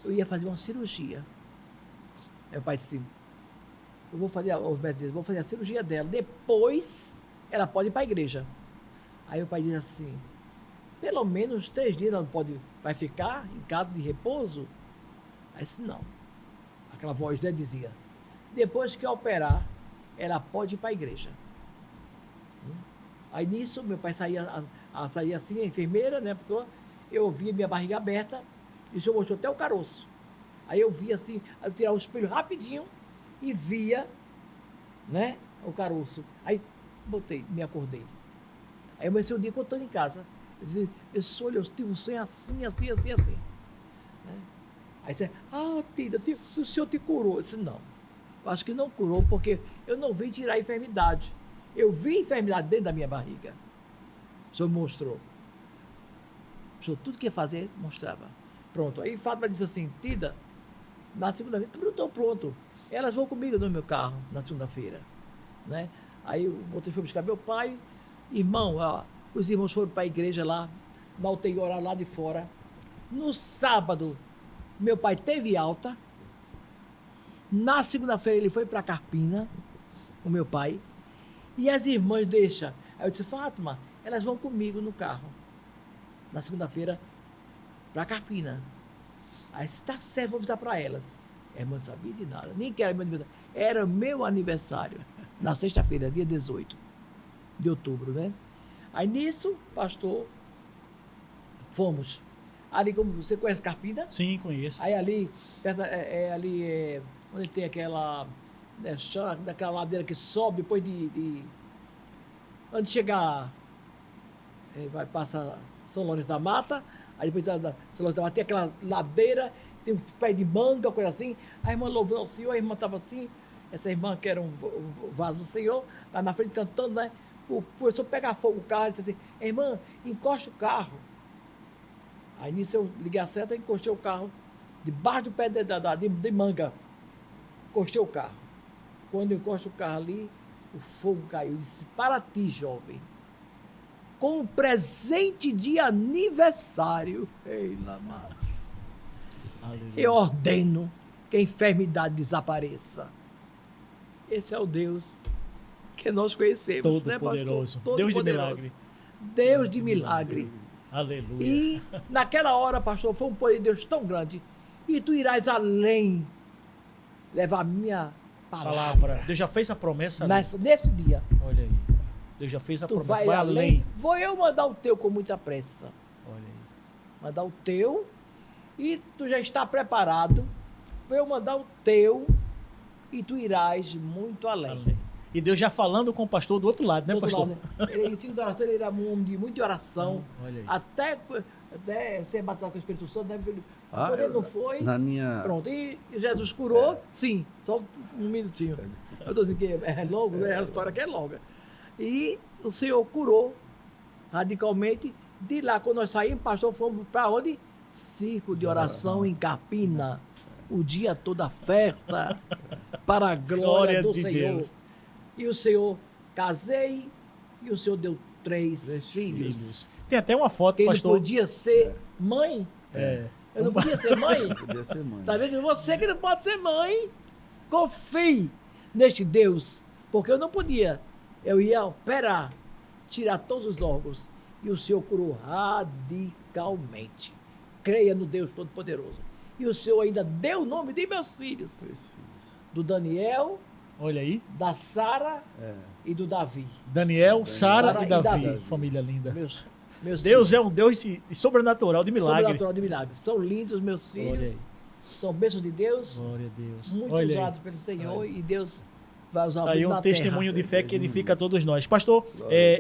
[SPEAKER 3] eu ia fazer uma cirurgia. Meu pai disse, eu vou fazer a cirurgia dela, depois ela pode ir para a igreja. Aí meu pai disse assim, pelo menos 3 dias ela vai ficar em casa de repouso? Aí disse, não. Aquela voz dizia, depois que operar, ela pode ir para a igreja. Aí nisso, meu pai saía assim, a enfermeira, né, a pessoa, eu ouvia minha barriga aberta, e o senhor mostrou até o caroço. Aí eu via assim, eu tirava o espelho rapidinho e via, né, o caroço. Aí me acordei. Aí eu comecei o dia contando em casa. Eu disse, eu tive um sonho assim. Né? Aí você, Tida, o senhor te curou? Eu disse, não. Eu acho que não curou, porque eu não vim tirar a enfermidade. Eu vi a enfermidade dentro da minha barriga. O senhor mostrou. O senhor tudo que ia fazer, mostrava. Pronto. Aí Fátima disse assim, Tida, na segunda-feira, não estou pronto. Elas vão comigo no meu carro, na segunda-feira. Né? Aí o motorista foi buscar meu pai, irmão, os irmãos foram para a igreja lá, na UTI orar lá de fora. No sábado, meu pai teve alta. Na segunda-feira ele foi para Carpina, o meu pai, e as irmãs deixam. Aí eu disse, Fátima, elas vão comigo no carro, na segunda-feira, para Carpina. Aí disse, tá certo, vou avisar para elas. A irmã não sabia de nada, nem que era meu aniversário. Era meu aniversário, na sexta-feira, dia 18 de outubro, né? Aí nisso, pastor, fomos. Ali, como você conhece Carpina?
[SPEAKER 1] Sim, conheço.
[SPEAKER 3] Aí ali, onde tem aquela, né, daquela ladeira que sobe depois antes de chegar, passa São Lourenço da Mata, aí depois da São Lourenço da Mata tem aquela ladeira, tem um pé de manga, coisa assim. A irmã louvando ao Senhor, a irmã estava assim, essa irmã que era um vaso do Senhor, estava na frente cantando, né? O professor pega fogo o carro e disse assim, irmã, encosta o carro. Aí nisso eu liguei a seta e encostei o carro debaixo do pé de manga. Encostei o carro. Quando eu encosto o carro ali, o fogo caiu. Eu disse, para ti, jovem, com um presente de aniversário, ei, Lamas, eu ordeno que a enfermidade desapareça. esse é o Deus que nós conhecemos, né, pastor?
[SPEAKER 1] Todo-Poderoso.
[SPEAKER 3] Todo
[SPEAKER 1] Deus de
[SPEAKER 3] poderoso.
[SPEAKER 1] milagre.
[SPEAKER 3] Deus de milagre.
[SPEAKER 1] Aleluia.
[SPEAKER 3] E naquela hora, pastor, foi um poder de Deus tão grande. E tu irás além, levar a minha palavra.
[SPEAKER 1] Deus já fez a promessa ali.
[SPEAKER 3] Nesse dia.
[SPEAKER 1] Olha aí. Deus já fez a
[SPEAKER 3] Tu
[SPEAKER 1] promessa.
[SPEAKER 3] vai além. Vou eu mandar o teu com muita pressa.
[SPEAKER 1] Olha aí.
[SPEAKER 3] Mandar o teu e tu já está preparado. Vou eu mandar o teu e tu irás muito além.
[SPEAKER 1] Além. E Deus já falando com o pastor do outro lado, né,
[SPEAKER 3] Do outro
[SPEAKER 1] pastor?
[SPEAKER 3] lado, né? Ele ensina de oração, ele era um homem de muita oração.
[SPEAKER 1] Olha aí.
[SPEAKER 3] Até ser batizado com o Espírito Santo, né?
[SPEAKER 2] Ah,
[SPEAKER 3] Quando ele não foi,
[SPEAKER 2] Na minha...
[SPEAKER 3] pronto. E Jesus curou, sim, só um minutinho. Eu estou dizendo que é longo, né? A história aqui é longa. E o Senhor curou radicalmente. De lá, quando nós saímos, pastor, fomos para onde? Círculo de oração em Capina. O dia todo a festa, para a glória do
[SPEAKER 1] de
[SPEAKER 3] Senhor.
[SPEAKER 1] Deus.
[SPEAKER 3] E o Senhor, casei, e o Senhor deu três filhos.
[SPEAKER 1] Tem até uma foto,
[SPEAKER 3] Quem não
[SPEAKER 1] pastor.
[SPEAKER 3] podia ser mãe?
[SPEAKER 1] É.
[SPEAKER 3] Eu não podia ser mãe?
[SPEAKER 2] Podia ser mãe.
[SPEAKER 3] Tá vendo? Você que não pode ser mãe, confie neste Deus, porque eu não podia. Eu ia operar, tirar todos os órgãos, e o Senhor curou radicalmente. Creia no Deus Todo-Poderoso. E o Senhor ainda deu o nome de meus filhos,
[SPEAKER 2] Três filhos.
[SPEAKER 3] do Daniel,
[SPEAKER 1] Olha aí.
[SPEAKER 3] da Sara
[SPEAKER 2] É.
[SPEAKER 3] e do Davi.
[SPEAKER 1] Daniel, Sara
[SPEAKER 3] Sara
[SPEAKER 1] e
[SPEAKER 3] e
[SPEAKER 1] Davi.
[SPEAKER 3] Davi.
[SPEAKER 1] Família linda.
[SPEAKER 3] Meus
[SPEAKER 1] Deus
[SPEAKER 3] filhos.
[SPEAKER 1] é um Deus de sobrenatural, de milagre.
[SPEAKER 3] Sobrenatural de milagre. São lindos meus
[SPEAKER 1] Olha
[SPEAKER 3] filhos.
[SPEAKER 1] aí.
[SPEAKER 3] São bênçãos de Deus.
[SPEAKER 1] Glória a Deus.
[SPEAKER 3] Muito
[SPEAKER 1] Olha aí.
[SPEAKER 3] usados pelo Senhor. E Deus vai usar
[SPEAKER 1] Tá aí
[SPEAKER 3] muito
[SPEAKER 1] um
[SPEAKER 3] na
[SPEAKER 1] testemunho
[SPEAKER 3] terra.
[SPEAKER 1] de fé que edifica todos nós. Pastor,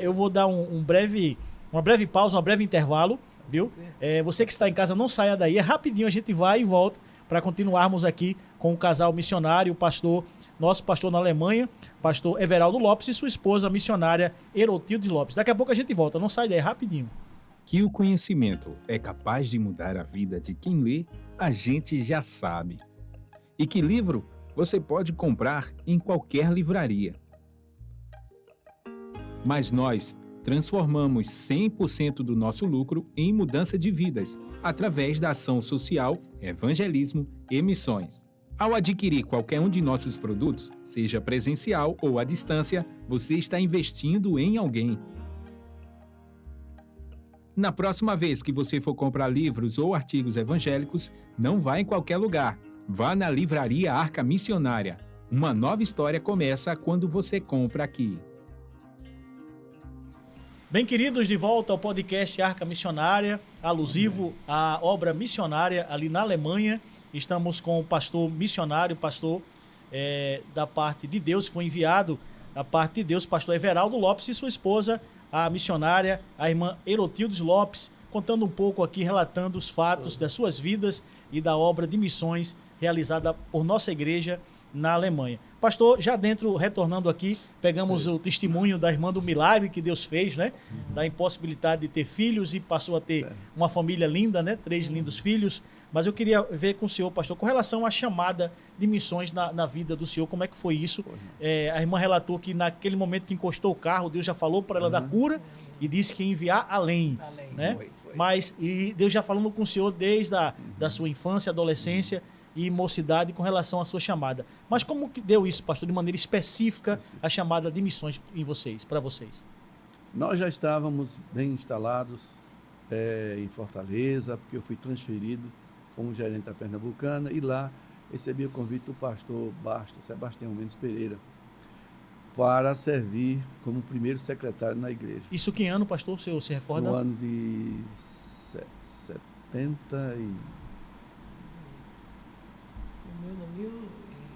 [SPEAKER 1] eu vou dar uma breve pausa, um breve intervalo, viu? Você que está em casa, não saia daí. É rapidinho, a gente vai e volta para continuarmos aqui com o casal missionário, nosso pastor na Alemanha, pastor Everaldo Lopes e sua esposa missionária Herotilde Lopes. Daqui a pouco a gente volta, não sai daí, rapidinho.
[SPEAKER 4] Que o conhecimento é capaz de mudar a vida de quem lê, a gente já sabe. E que livro você pode comprar em qualquer livraria. Mas nós transformamos 100% do nosso lucro em mudança de vidas, através da ação social, evangelismo e missões. Ao adquirir qualquer um de nossos produtos, seja presencial ou à distância, você está investindo em alguém. Na próxima vez que você for comprar livros ou artigos evangélicos, não vá em qualquer lugar. Vá na Livraria Arca Missionária. Uma nova história começa quando você compra aqui.
[SPEAKER 1] Bem, queridos, de volta ao podcast Arca Missionária, alusivo à obra missionária ali na Alemanha. Estamos com o pastor missionário, pastor da parte de Deus, foi enviado da parte de Deus, pastor Everaldo Lopes e sua esposa, a missionária, a irmã Herotilde Lopes, contando um pouco aqui, relatando os fatos das suas vidas e da obra de missões realizada por nossa igreja na Alemanha. Pastor, já dentro, retornando aqui, pegamos o testemunho da irmã do milagre que Deus fez, né? Da impossibilidade de ter filhos e passou a ter uma família linda, né? 3 lindos filhos. Mas eu queria ver com o senhor, pastor, com relação à chamada de missões na vida do senhor, como é que foi isso? A irmã relatou que naquele momento que encostou o carro, Deus já falou para ela da cura e disse que ia enviar além, né?
[SPEAKER 3] Foi.
[SPEAKER 1] Mas e Deus já falando com o senhor desde da sua infância, adolescência e mocidade com relação à sua chamada. Mas como que deu isso, pastor, de maneira específica, a chamada de missões para vocês?
[SPEAKER 2] Nós já estávamos bem instalados em Fortaleza, porque eu fui transferido como gerente da Pernambucana e lá recebi o convite do pastor Sebastião Mendes Pereira para servir como primeiro secretário na igreja.
[SPEAKER 1] Isso que ano, pastor, o senhor se recorda?
[SPEAKER 2] No ano de 70 e...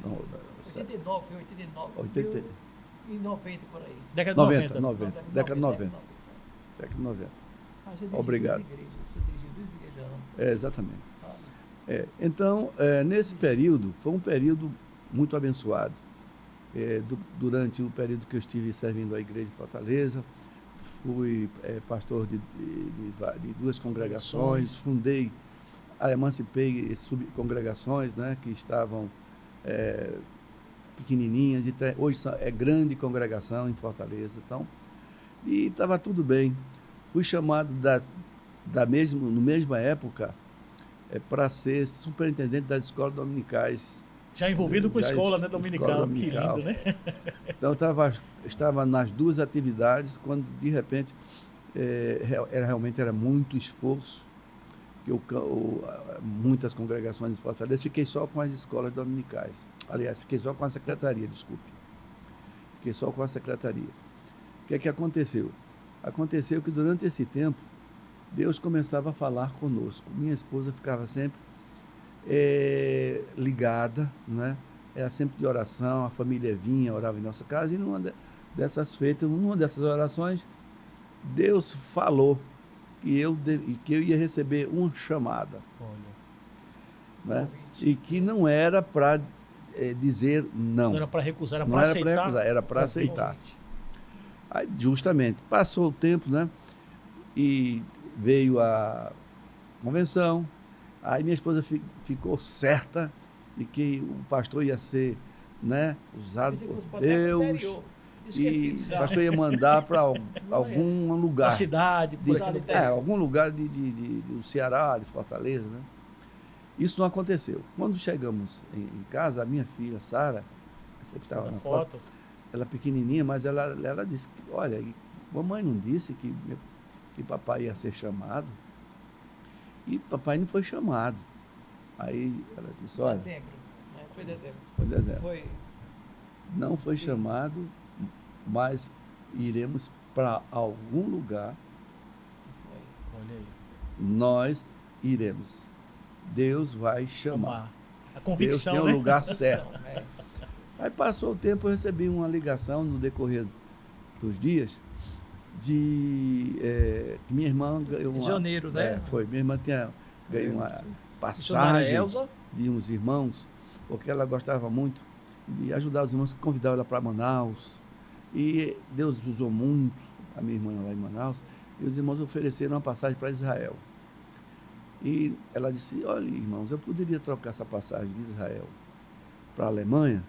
[SPEAKER 2] Não,
[SPEAKER 3] 89, foi 89.
[SPEAKER 2] 80.
[SPEAKER 3] E 90 por aí.
[SPEAKER 1] Década de 90.
[SPEAKER 2] 90. Década de 90. Década de 90. Obrigado. Exatamente. Então, nesse período, foi um período muito abençoado. Durante o período que eu estive servindo a igreja de Fortaleza, fui pastor de 2 congregações, fundei, emancipei subcongregações, né, que estavam pequenininhas, hoje é grande congregação em Fortaleza. Então, e estava tudo bem. Fui chamado na mesma época para ser superintendente das escolas dominicais
[SPEAKER 1] Já envolvido com
[SPEAKER 2] Já
[SPEAKER 1] escola, né,
[SPEAKER 2] escola
[SPEAKER 1] dominical.
[SPEAKER 2] dominical.
[SPEAKER 1] Que lindo, né?
[SPEAKER 2] Então, eu estava nas duas atividades, quando, de repente, realmente era muito esforço, que muitas congregações de Fortaleza, fiquei só com as escolas dominicais. Aliás, fiquei só com a secretaria, desculpe. Fiquei só com a secretaria. O que é que aconteceu? Aconteceu que, durante esse tempo, Deus começava a falar conosco. Minha esposa ficava sempre ligada, né? Era sempre de oração, a família vinha, orava em nossa casa, e numa dessas feitas, numa dessas orações, Deus falou que eu ia receber uma chamada, né? E que não era para dizer não.
[SPEAKER 1] Não era para recusar, era
[SPEAKER 2] Não
[SPEAKER 1] para
[SPEAKER 2] era
[SPEAKER 1] aceitar.
[SPEAKER 2] para recusar, era para aceitar. Aí, justamente, passou o tempo, né? E veio a convenção. Aí minha esposa ficou certa de que o pastor ia ser, né, usado por Deus. E o pastor ia mandar para algum lugar.
[SPEAKER 1] A cidade, por aqui.
[SPEAKER 2] Algum lugar do Ceará, de Fortaleza, né? Isso não aconteceu. Quando chegamos em casa, a minha filha, Sara, essa que estava na foto, ela pequenininha, mas ela disse, olha, mamãe não disse que papai ia ser chamado? E papai não foi chamado. Aí ela disse, olha...
[SPEAKER 3] Dezembro. Foi dezembro.
[SPEAKER 2] Foi dezembro.
[SPEAKER 3] Foi.
[SPEAKER 2] Não foi chamado, mas iremos para algum lugar.
[SPEAKER 1] Olha aí.
[SPEAKER 2] Nós iremos. Deus vai chamar.
[SPEAKER 1] A convicção,
[SPEAKER 2] Deus tem
[SPEAKER 1] né?
[SPEAKER 2] o lugar certo. Aí passou o tempo, eu recebi uma ligação no decorrer dos dias que minha irmã ganhou
[SPEAKER 3] Em janeiro, né?
[SPEAKER 2] Foi. Minha irmã ganhou uma passagem
[SPEAKER 3] Elza.
[SPEAKER 2] de uns irmãos, porque ela gostava muito de ajudar os irmãos, convidaram ela para Manaus. E Deus usou muito a minha irmã lá em Manaus, e os irmãos ofereceram uma passagem para Israel. E ela disse, olha, irmãos, eu poderia trocar essa passagem de Israel para a Alemanha?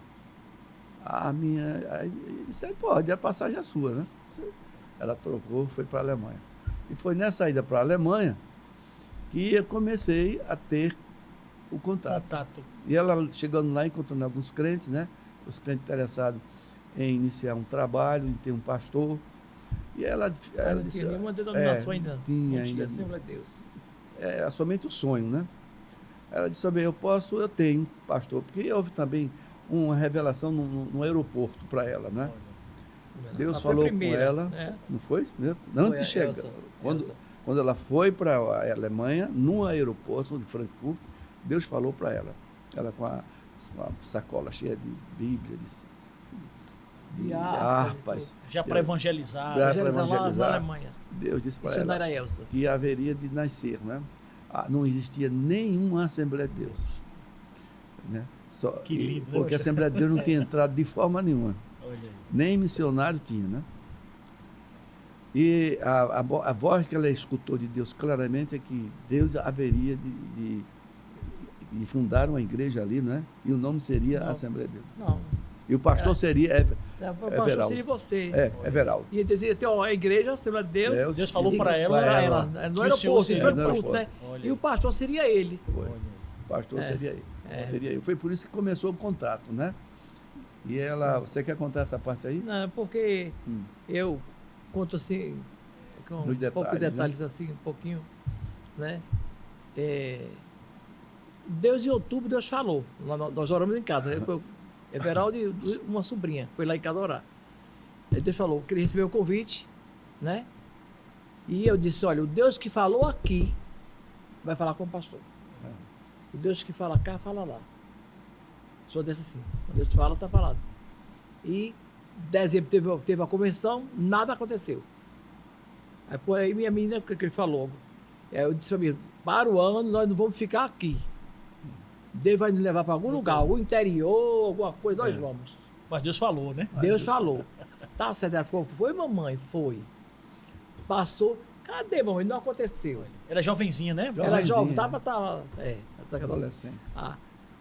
[SPEAKER 2] Aí ele disse, pode, a passagem é sua, né? Ela trocou, foi para a Alemanha. E foi nessa ida para a Alemanha que eu comecei a ter o contato. E ela, chegando lá, encontrando alguns crentes, né? Os crentes interessados em iniciar um trabalho, em ter um pastor. E ela disse...
[SPEAKER 3] Tinha nenhuma denominação ainda.
[SPEAKER 2] Tinha
[SPEAKER 3] não
[SPEAKER 2] ainda.
[SPEAKER 3] Assembleia de Deus.
[SPEAKER 2] É somente o sonho, né? Ela disse, eu tenho pastor, porque houve também uma revelação no aeroporto para ela, né? Deus falou com ela, não foi? Antes de chegar, quando ela foi para a Alemanha, no aeroporto de Frankfurt, Deus falou para ela com uma sacola cheia de Bíblia, de harpas.
[SPEAKER 1] Já para evangelizar.
[SPEAKER 3] Lá na Alemanha.
[SPEAKER 2] Deus disse para ela que haveria de nascer, né? Não existia nenhuma Assembleia de Deus, né?
[SPEAKER 1] Que lindo,
[SPEAKER 2] porque a Assembleia de Deus não tinha entrado de forma nenhuma. Nem missionário tinha, né? E a voz que ela escutou de Deus claramente é que Deus haveria de fundar uma igreja ali, né? E o nome seria Assembleia de Deus.
[SPEAKER 3] Não.
[SPEAKER 2] E o pastor seria
[SPEAKER 3] o pastor seria você.
[SPEAKER 2] Everaldo.
[SPEAKER 3] E tem uma igreja, a Assembleia de Deus.
[SPEAKER 1] Deus falou para ela.
[SPEAKER 3] No aeroporto, em Frankfurt, né? E o pastor seria ele.
[SPEAKER 2] Foi. O pastor seria ele. Seria ele. Foi por isso que começou o contato, né? E ela... Você quer contar essa parte aí?
[SPEAKER 3] Não, porque eu conto assim, com um pouco de detalhes, né? Assim, um pouquinho, né? Deus, em outubro, Deus falou. Nós oramos em casa. Everaldo e uma sobrinha foi lá em casa orar. Aí Deus falou, queria receber o convite, né? E eu disse, olha, o Deus que falou aqui vai falar com o pastor. O Deus que fala cá, fala lá. Só desse assim. Quando Deus fala, está falado. E em dezembro teve a convenção, nada aconteceu. Aí minha menina, o que ele falou? Eu disse para mim, para o ano nós não vamos ficar aqui. Deus vai nos levar para algum lugar, algum interior, alguma coisa, nós vamos.
[SPEAKER 1] Mas Deus falou, né?
[SPEAKER 3] Deus falou. Tá certo, ela falou, foi mamãe, foi. Passou, cadê mamãe? Não aconteceu.
[SPEAKER 1] Era jovenzinha, né?
[SPEAKER 3] Era jovem, tava
[SPEAKER 2] adolescente.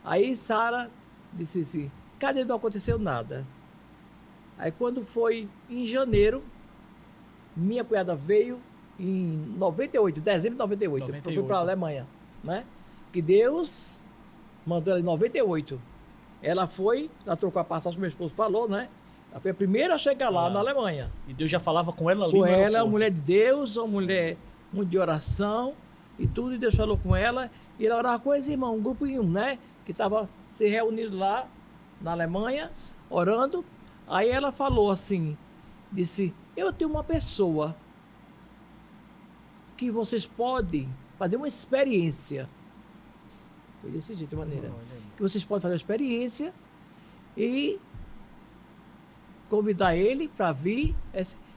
[SPEAKER 3] Aí Sara disse assim, cadê? Não aconteceu nada. Aí quando foi em janeiro, minha cunhada veio em 98, dezembro de 98. Eu fui para a Alemanha, né? Que Deus mandou ela em 98. ela trocou a passagem, meu esposo falou, né? Ela foi a primeira a chegar lá na Alemanha.
[SPEAKER 1] E Deus já falava com ela ali
[SPEAKER 3] Com
[SPEAKER 1] no
[SPEAKER 3] ela,
[SPEAKER 1] aeroporto.
[SPEAKER 3] uma mulher de Deus, uma mulher muito de oração e tudo, e Deus falou com ela, e ela orava com os irmãos, um grupinho, né? Que estava se reunindo lá na Alemanha, orando. Aí ela falou assim, disse, eu tenho uma pessoa que vocês podem fazer uma experiência. Foi desse jeito, de maneira. Que vocês podem fazer uma experiência e convidar ele para vir.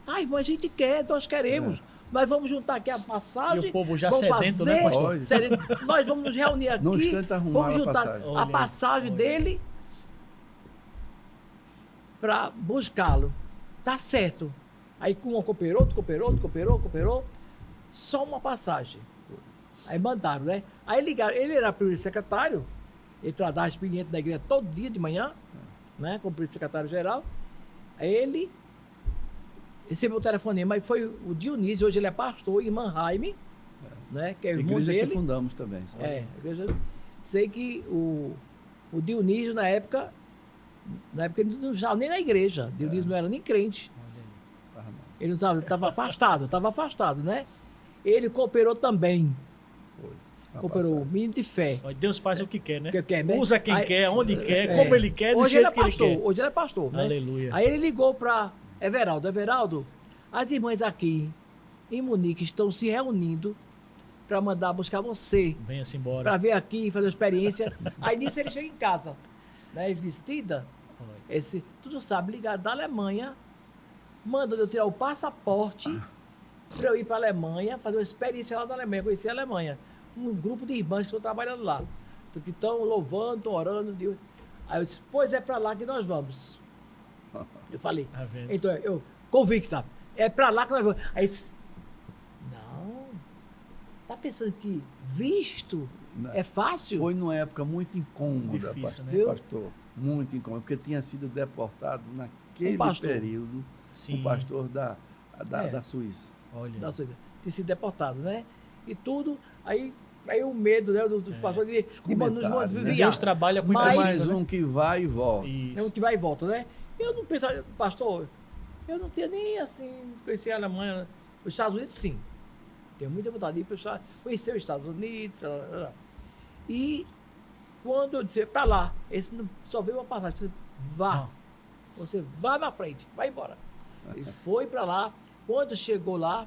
[SPEAKER 3] Ai, mas a gente quer, nós queremos. Nós vamos juntar aqui a passagem.
[SPEAKER 1] E o povo já
[SPEAKER 3] vamos
[SPEAKER 1] sedento, né, pastor?
[SPEAKER 3] sedento. Nós vamos nos reunir aqui.
[SPEAKER 2] No instante arrumaram
[SPEAKER 3] vamos
[SPEAKER 2] a
[SPEAKER 3] juntar
[SPEAKER 2] passagem.
[SPEAKER 3] a passagem dele para buscá-lo. Tá certo. Aí com um cooperou, só uma passagem. Aí mandaram, né? Aí ligaram, ele era primeiro secretário, ele tratava expediente na igreja todo dia de manhã, né? Como primeiro secretário-geral. Aí ele recebeu o telefonema, aí foi o Dionísio, hoje ele é pastor em Mannheim, né? Que é o irmão
[SPEAKER 2] Igreja
[SPEAKER 3] dele.
[SPEAKER 2] que fundamos também, sabe?
[SPEAKER 3] É, igreja. Sei que o Dionísio, na época ele não estava nem na igreja. Dionísio não era nem crente. Ele não estava afastado, né? Ele cooperou também. Cooperou, menino de fé.
[SPEAKER 1] Deus faz o que quer, né?
[SPEAKER 3] Que quer, né?
[SPEAKER 1] Usa quem
[SPEAKER 3] Aí,
[SPEAKER 1] quer, onde quer, como ele quer, do
[SPEAKER 3] hoje
[SPEAKER 1] jeito
[SPEAKER 3] ele é
[SPEAKER 1] que ele
[SPEAKER 3] pastor,
[SPEAKER 1] quer.
[SPEAKER 3] Hoje ele é pastor, né?
[SPEAKER 1] Aleluia.
[SPEAKER 3] Aí ele ligou para Everaldo. Everaldo, as irmãs aqui em Munique estão se reunindo para mandar buscar você.
[SPEAKER 1] Venha-se embora.
[SPEAKER 3] Para vir aqui, fazer uma experiência. Aí nisso ele chega em casa, né? Vestida. Tu não sabe, ligado da Alemanha, mandando eu tirar o passaporte para eu ir para a Alemanha, fazer uma experiência lá na Alemanha, conhecer a Alemanha. Um grupo de irmãs que estão trabalhando lá, que estão louvando, estão orando. Aí eu disse, pois é para lá que nós vamos. Eu falei, então eu, convicta, é para lá que nós vamos. Aí disse, não, tá pensando que visto é fácil?
[SPEAKER 2] Foi numa época muito incômoda,
[SPEAKER 1] difícil,
[SPEAKER 2] pastor, muito incômoda, porque tinha sido deportado naquele período o pastor da Suíça.
[SPEAKER 1] Olha.
[SPEAKER 3] Da Suíça. Tinha sido deportado, né? E tudo, aí o medo, né, dos pastores de nos
[SPEAKER 2] né?
[SPEAKER 1] Deus trabalha com
[SPEAKER 2] mais um que vai e volta.
[SPEAKER 3] É um que vai e volta, né? Eu não pensava, pastor, eu não tinha nem assim, conhecer a Alemanha, os Estados Unidos sim. Tenho muita vontade de ir para conhecer os Estados Unidos. E quando eu disse, para lá, esse só veio uma passagem, disse, vá. Você vá na frente, vai embora. Ele foi para lá, quando chegou lá,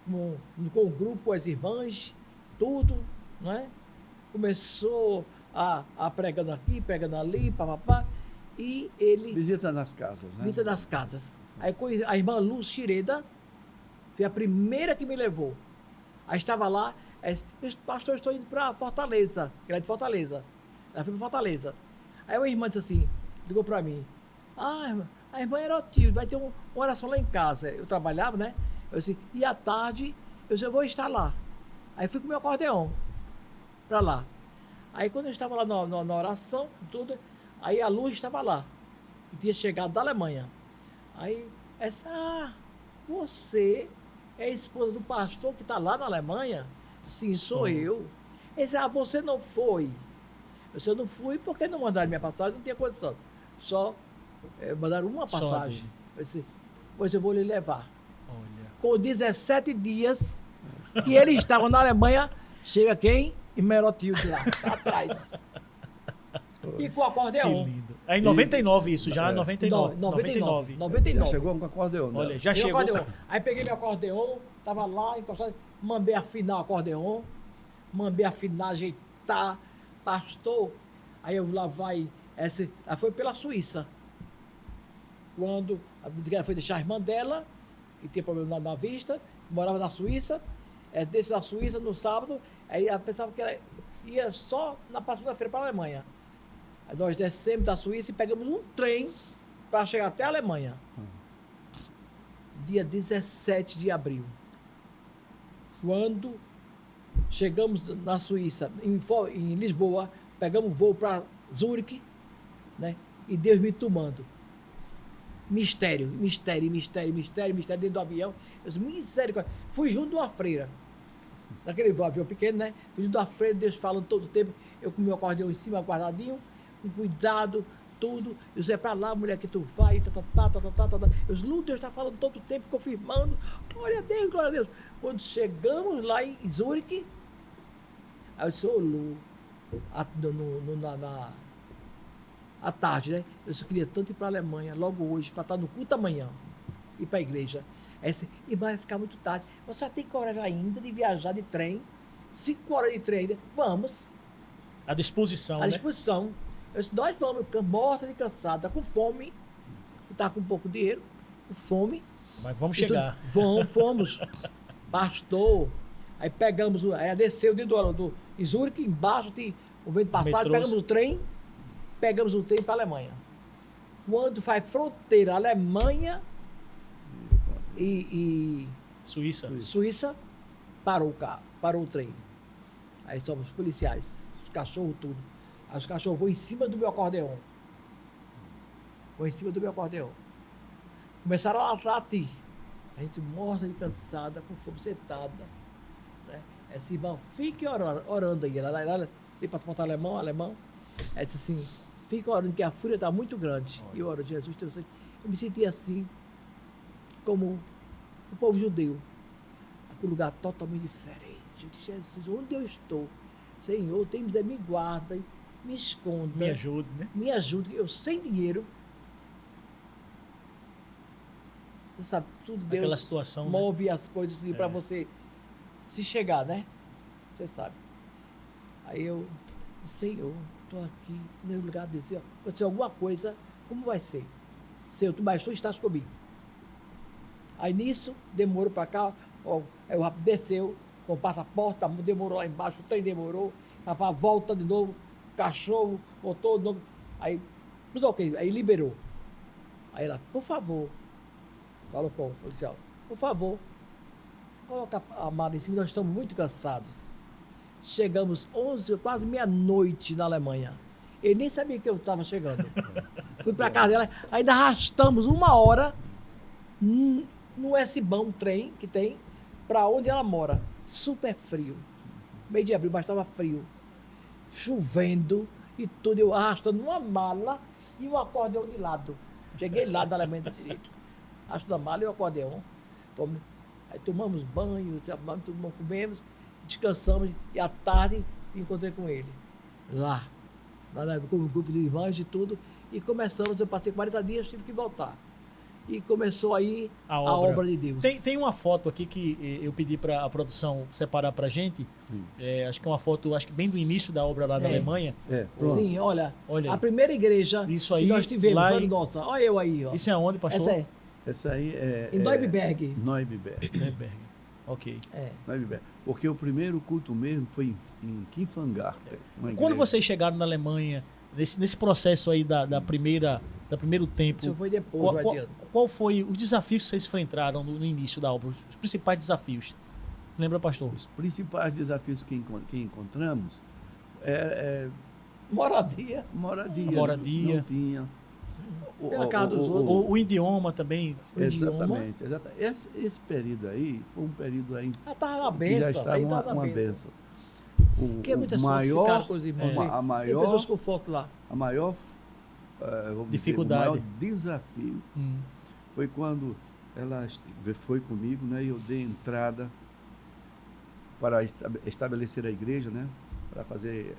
[SPEAKER 3] com o grupo, com as irmãs, tudo, né? Começou a pregando aqui, pregando ali, papapá, e ele...
[SPEAKER 2] Visita nas casas, né?
[SPEAKER 3] Visita nas casas. Aí a irmã Luz Chireda foi a primeira que me levou. Aí estava lá, pastor, estou indo para Fortaleza, que ela é de Fortaleza. Ela foi para Fortaleza. Aí uma irmã disse assim, ligou para mim, a irmã Erotilde, vai ter uma oração lá em casa. Eu trabalhava, né? Eu disse, e à tarde, eu vou estar lá. Aí fui com o meu acordeon para lá. Aí quando eu estava lá na oração, tudo, aí a Luz estava lá. E tinha chegado da Alemanha. Aí, você é a esposa do pastor que está lá na Alemanha? Sim, sou eu. Ele disse, você não foi. Eu não fui porque não mandaram minha passagem, não tinha condição. Só mandaram uma passagem. Eu disse, pois eu vou lhe levar.
[SPEAKER 1] Olha.
[SPEAKER 3] Com 17 dias que ele estava na Alemanha, chega quem? Imerotilde lá, atrás. E com o acordeon.
[SPEAKER 1] Que lindo. Aí em 99 isso, já 99.
[SPEAKER 3] 99.
[SPEAKER 2] Já chegou com o acordeon.
[SPEAKER 1] Olha, já chegou.
[SPEAKER 3] Acordeon. Aí peguei meu acordeon, tava lá, encostado, mandei afinar o acordeon, mandei afinar, ajeitar, pastor. Aí eu lá vai, ela foi pela Suíça. Quando ela foi deixar a irmã dela, que tinha problema na vista, morava na Suíça, desce da Suíça no sábado, aí ela pensava que ela ia só na segunda-feira para a Alemanha. Aí nós descemos da Suíça e pegamos um trem para chegar até a Alemanha. Dia 17 de abril. Quando chegamos na Suíça, em Lisboa, pegamos voo para Zurique, né? E Deus me tomando. Mistério dentro do avião. Eu disse, misericórdia. Fui junto de uma freira. Naquele avião pequeno, né? Fui junto de uma freira, Deus falando todo o tempo. Eu com o meu acordeão em cima, guardadinho. com cuidado, tudo. Eu disse, é para lá, mulher, que tu vai, Eu disse, Deus está falando todo o tempo, confirmando. Glória a Deus, glória a Deus. Quando chegamos lá em Zurique, aí eu disse, ô Lu, à tarde, né? Eu só queria tanto ir para a Alemanha, logo hoje, para estar no culto amanhã, ir para a igreja. E vai ficar muito tarde. Você tem coragem ainda de viajar de trem, 5 horas de trem ainda? Vamos.
[SPEAKER 1] À disposição,
[SPEAKER 3] À disposição. Eu disse, nós vamos, morta de cansada, com fome, está com pouco dinheiro, com fome.
[SPEAKER 1] Mas vamos chegar.
[SPEAKER 3] Fomos, pastor, aí pegamos, aí desceu do Zurique, embaixo tem o vento passado, pegamos o trem para a Alemanha. Quando faz fronteira Alemanha e Suíça, parou o carro, parou o trem. Aí somos policiais, os cachorros tudo. Aí os cachorros vão em cima do meu acordeão. Começaram a latir. A gente morta e cansada, com fome sentada. Né? Essa irmã, fique orando aí. Ela veio para contar alemão. Ela disse assim, fique orando que a fúria está muito grande. E eu oro, Jesus, eu me senti assim, como o povo judeu. Um lugar totalmente diferente. Eu disse, Jesus, onde eu estou? Senhor, tem miséria, me guarda, me esconda.
[SPEAKER 1] Me ajude, né?
[SPEAKER 3] Me ajude, eu sem dinheiro. Você sabe, tudo Deus
[SPEAKER 1] aquela situação,
[SPEAKER 3] move, né? As coisas para você se chegar, né? Você sabe. Aí eu, Senhor, estou aqui no lugar desse. Aconteceu alguma coisa, como vai ser? Senhor, tu estás comigo. Aí nisso, demorou para cá, aí o rápido desceu, com o passaporte, demorou lá embaixo, o trem demorou, rapaz, volta de novo, cachorro, voltou de novo, aí tudo ok, aí liberou. Aí ela, por favor, falou com o policial, por favor, coloca a mala em cima, nós estamos muito cansados. Chegamos 11, quase meia-noite na Alemanha. Ele nem sabia que eu estava chegando. Fui para casa dela, ainda arrastamos 1 hora no S-Bahn, um trem que tem, para onde ela mora. Super frio. Mês de abril, mas estava frio. Chovendo e tudo, eu arrastando uma mala e um acordeão de lado. Cheguei lá da Alemanha desse jeito. Arrastando a mala e o acordeão. Aí tomamos banho, comemos, descansamos e à tarde encontrei com ele. Lá com um grupo de irmãs e tudo. E começamos, eu passei 40 dias, tive que voltar. E começou aí a obra de Deus.
[SPEAKER 1] Tem uma foto aqui que eu pedi para a produção separar para a gente. Acho que é uma foto, bem do início da obra lá da Alemanha.
[SPEAKER 3] Sim, olha, a primeira igreja
[SPEAKER 1] isso aí,
[SPEAKER 3] que nós tivemos,
[SPEAKER 1] lá
[SPEAKER 3] nossa, olha eu aí. Ó.
[SPEAKER 1] Isso é onde, pastor?
[SPEAKER 2] Essa aí é...
[SPEAKER 3] Em Neubiberg.
[SPEAKER 2] Neubiberg.
[SPEAKER 1] Ok.
[SPEAKER 2] Neubiberg. Porque o primeiro culto mesmo foi em Kinfangarten.
[SPEAKER 1] Quando vocês chegaram na Alemanha, nesse processo aí da primeiro tempo,
[SPEAKER 3] isso foi depois,
[SPEAKER 1] qual foi os desafios que vocês enfrentaram no início da obra? Os principais desafios? Lembra, pastor?
[SPEAKER 2] Os principais desafios que encontramos
[SPEAKER 3] moradia.
[SPEAKER 2] Não tinha.
[SPEAKER 3] Pela casa dos outros.
[SPEAKER 1] O idioma também.
[SPEAKER 2] Exatamente. Esse período aí foi um período aí
[SPEAKER 3] estava uma
[SPEAKER 2] que
[SPEAKER 3] benção,
[SPEAKER 2] já estava uma benção.
[SPEAKER 3] Porque muitas fotos ficaram com os irmãos. Tem pessoas com foto lá.
[SPEAKER 2] A maior
[SPEAKER 1] dificuldade,
[SPEAKER 2] o maior desafio foi quando ela foi comigo, né? E eu dei entrada para estabelecer a igreja, né? Para fazer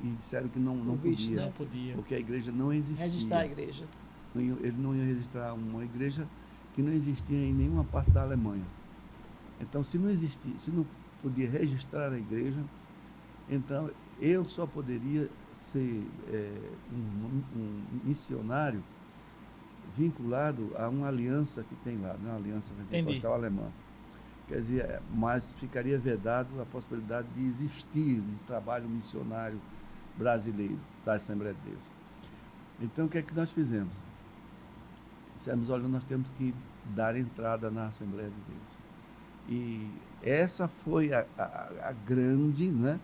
[SPEAKER 2] e disseram que não podia, porque a igreja não existia.
[SPEAKER 3] Registrar a igreja.
[SPEAKER 2] Ele não ia registrar uma igreja que não existia em nenhuma parte da Alemanha. Então, se não podia registrar a igreja, então eu só poderia ser um missionário vinculado a uma aliança que tem lá, né? Uma aliança pentecostal alemã. Quer dizer, mas ficaria vedado a possibilidade de existir um trabalho missionário brasileiro da Assembleia de Deus. Então, o que é que nós fizemos? Dissemos, olha, nós temos que dar entrada na Assembleia de Deus. E essa foi a grande, né?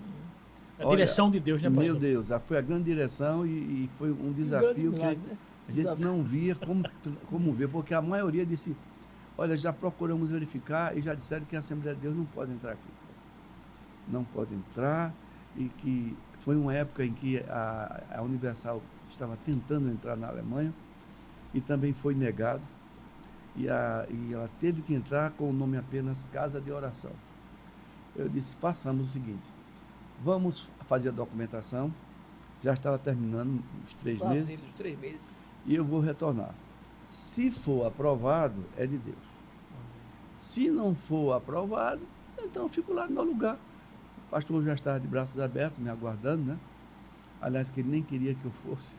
[SPEAKER 1] A direção de Deus, né, pastor?
[SPEAKER 2] Meu Deus, foi a grande direção e foi um desafio que a gente não via como ver, porque a maioria disse, olha, já procuramos verificar e já disseram que a Assembleia de Deus não pode entrar aqui. Não pode entrar e que Foi uma época em que a Universal estava tentando entrar na Alemanha e também foi negado. E ela teve que entrar com o nome apenas Casa de Oração. Eu disse, façamos o seguinte, vamos fazer a documentação, já estava terminando os 3 meses,
[SPEAKER 3] 3 meses.
[SPEAKER 2] e eu vou retornar. Se for aprovado, é de Deus. Se não for aprovado, então eu fico lá no meu lugar. O pastor já estava de braços abertos, me aguardando, né? Aliás, que ele nem queria que eu fosse.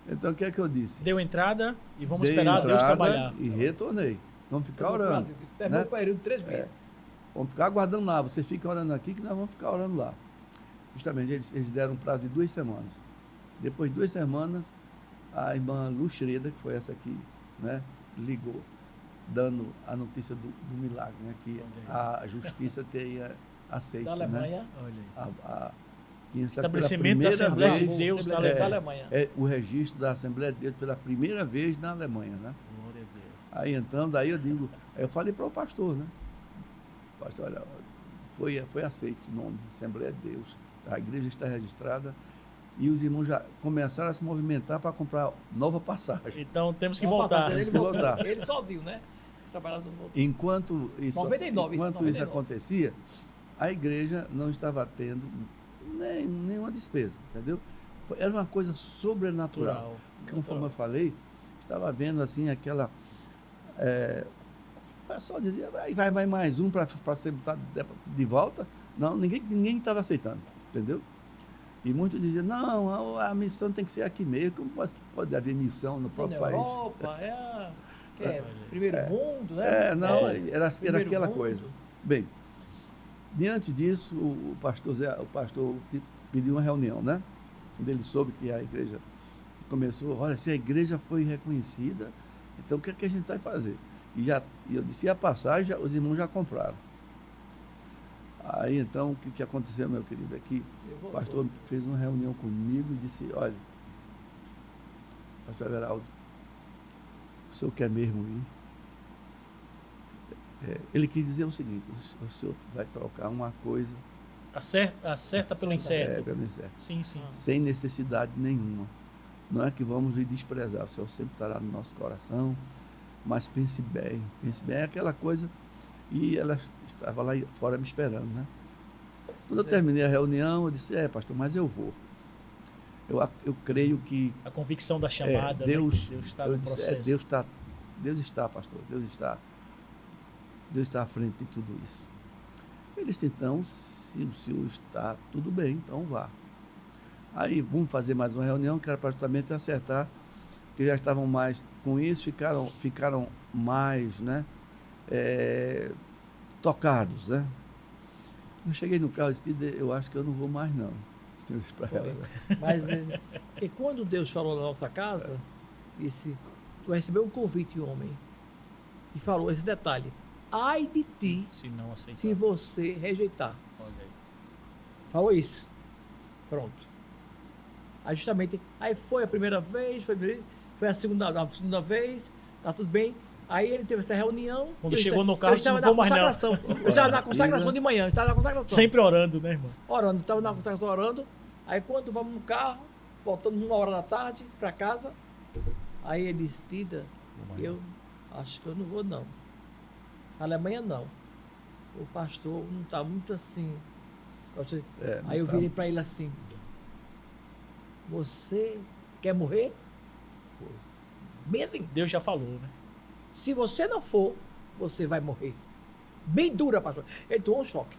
[SPEAKER 2] Então, o que é que eu disse?
[SPEAKER 1] Deu entrada e vamos
[SPEAKER 2] Dei
[SPEAKER 1] esperar Deus
[SPEAKER 2] entrada
[SPEAKER 1] trabalhar.
[SPEAKER 2] E retornei. Vamos ficar orando.
[SPEAKER 3] Terminou
[SPEAKER 2] né?
[SPEAKER 3] o período de 3 meses.
[SPEAKER 2] Vamos ficar aguardando lá. Você fica orando aqui, que nós vamos ficar orando lá. Justamente, eles deram um prazo de 2 semanas. Depois de 2 semanas, a irmã Luxreda, que foi essa aqui, né, ligou, dando a notícia do milagre, né, que a justiça teria aceito.
[SPEAKER 3] Da Alemanha.
[SPEAKER 2] Né,
[SPEAKER 1] Olha aí.
[SPEAKER 2] estabelecimento
[SPEAKER 1] da Assembleia de
[SPEAKER 2] vez,
[SPEAKER 1] Deus da
[SPEAKER 3] da
[SPEAKER 1] Alemanha.
[SPEAKER 3] Alemanha.
[SPEAKER 2] é o registro da Assembleia de Deus pela primeira vez na Alemanha, né?
[SPEAKER 1] Glória a Deus.
[SPEAKER 2] Aí então, daí eu digo, aí eu falei para o pastor, né? Pastor, olha, foi aceito o nome, Assembleia de Deus. A igreja está registrada e os irmãos já começaram a se movimentar para comprar nova passagem.
[SPEAKER 1] Então temos que
[SPEAKER 3] Uma
[SPEAKER 1] voltar.
[SPEAKER 3] passagem,
[SPEAKER 2] Temos que voltar.
[SPEAKER 3] Ele sozinho, né? Trabalhava no volta.
[SPEAKER 2] Enquanto isso
[SPEAKER 3] 99,
[SPEAKER 2] isso
[SPEAKER 3] 99.
[SPEAKER 2] acontecia, a igreja não estava tendo nenhuma despesa, entendeu? Era uma coisa sobrenatural.
[SPEAKER 1] Natural.
[SPEAKER 2] Conforme eu falei, estava vendo assim aquela... o pessoal dizia, vai mais um para ser botado de volta. Não, ninguém estava aceitando, entendeu? E muitos diziam, não, a missão tem que ser aqui mesmo. Como pode haver missão no próprio país?
[SPEAKER 3] Europa, primeiro mundo, né?
[SPEAKER 2] Era aquela
[SPEAKER 3] mundo.
[SPEAKER 2] coisa. Bem, diante disso, o pastor pediu uma reunião, né? Quando ele soube que a igreja começou, olha, se a igreja foi reconhecida, então o que é que a gente vai fazer? E eu disse, e a passagem, os irmãos já compraram. Aí então, o que aconteceu, meu querido, é que o pastor fez uma reunião comigo e disse, olha, pastor Everaldo, o senhor quer mesmo ir? Ele quis dizer o seguinte, o senhor vai trocar uma coisa...
[SPEAKER 1] Acerta pelo incerto.
[SPEAKER 2] Pelo incerto.
[SPEAKER 1] Sim.
[SPEAKER 2] Sem necessidade nenhuma. Não é que vamos lhe desprezar, o Senhor sempre estará no nosso coração, mas pense bem, é aquela coisa... E ela estava lá fora me esperando, né? Quando eu terminei a reunião, eu disse, pastor, mas eu vou. Eu creio que...
[SPEAKER 1] A convicção da chamada,
[SPEAKER 2] Deus,
[SPEAKER 1] né? Deus está no processo.
[SPEAKER 2] Deus está, pastor, Deus está à frente de tudo isso. Ele disse, então, se o senhor está tudo bem, então vá. Aí, vamos fazer mais uma reunião, que era para justamente acertar, que já estavam mais com isso, ficaram mais, né? Tocados, né? Eu cheguei no carro e disse, eu acho que eu não vou mais não.
[SPEAKER 3] Mas e quando Deus falou na nossa casa, disse, tu recebeu um convite, homem, e falou esse detalhe, ai de ti
[SPEAKER 1] Se não aceitar.
[SPEAKER 3] se você rejeitar.
[SPEAKER 1] Olha aí.
[SPEAKER 3] Falou isso. Pronto. Aí justamente, aí foi a primeira vez, foi a segunda vez, tá tudo bem. Aí ele teve essa reunião.
[SPEAKER 1] Quando chegou no carro,
[SPEAKER 3] eu estava
[SPEAKER 1] não vou mais não.
[SPEAKER 3] Eu estava na consagração de manhã, eu estava na consagração.
[SPEAKER 1] Sempre orando, né, irmão?
[SPEAKER 3] Orando, estava na consagração orando. Aí quando vamos no carro, voltando 1h da tarde para casa, aí ele disse, Tida, eu acho que eu não vou não. A Alemanha não. O pastor não está muito assim. Aí eu virei para ele assim, você quer morrer? Bem assim.
[SPEAKER 1] Deus já falou, né?
[SPEAKER 3] Se você não for, você vai morrer. Bem dura, pastor. Ele tomou um choque.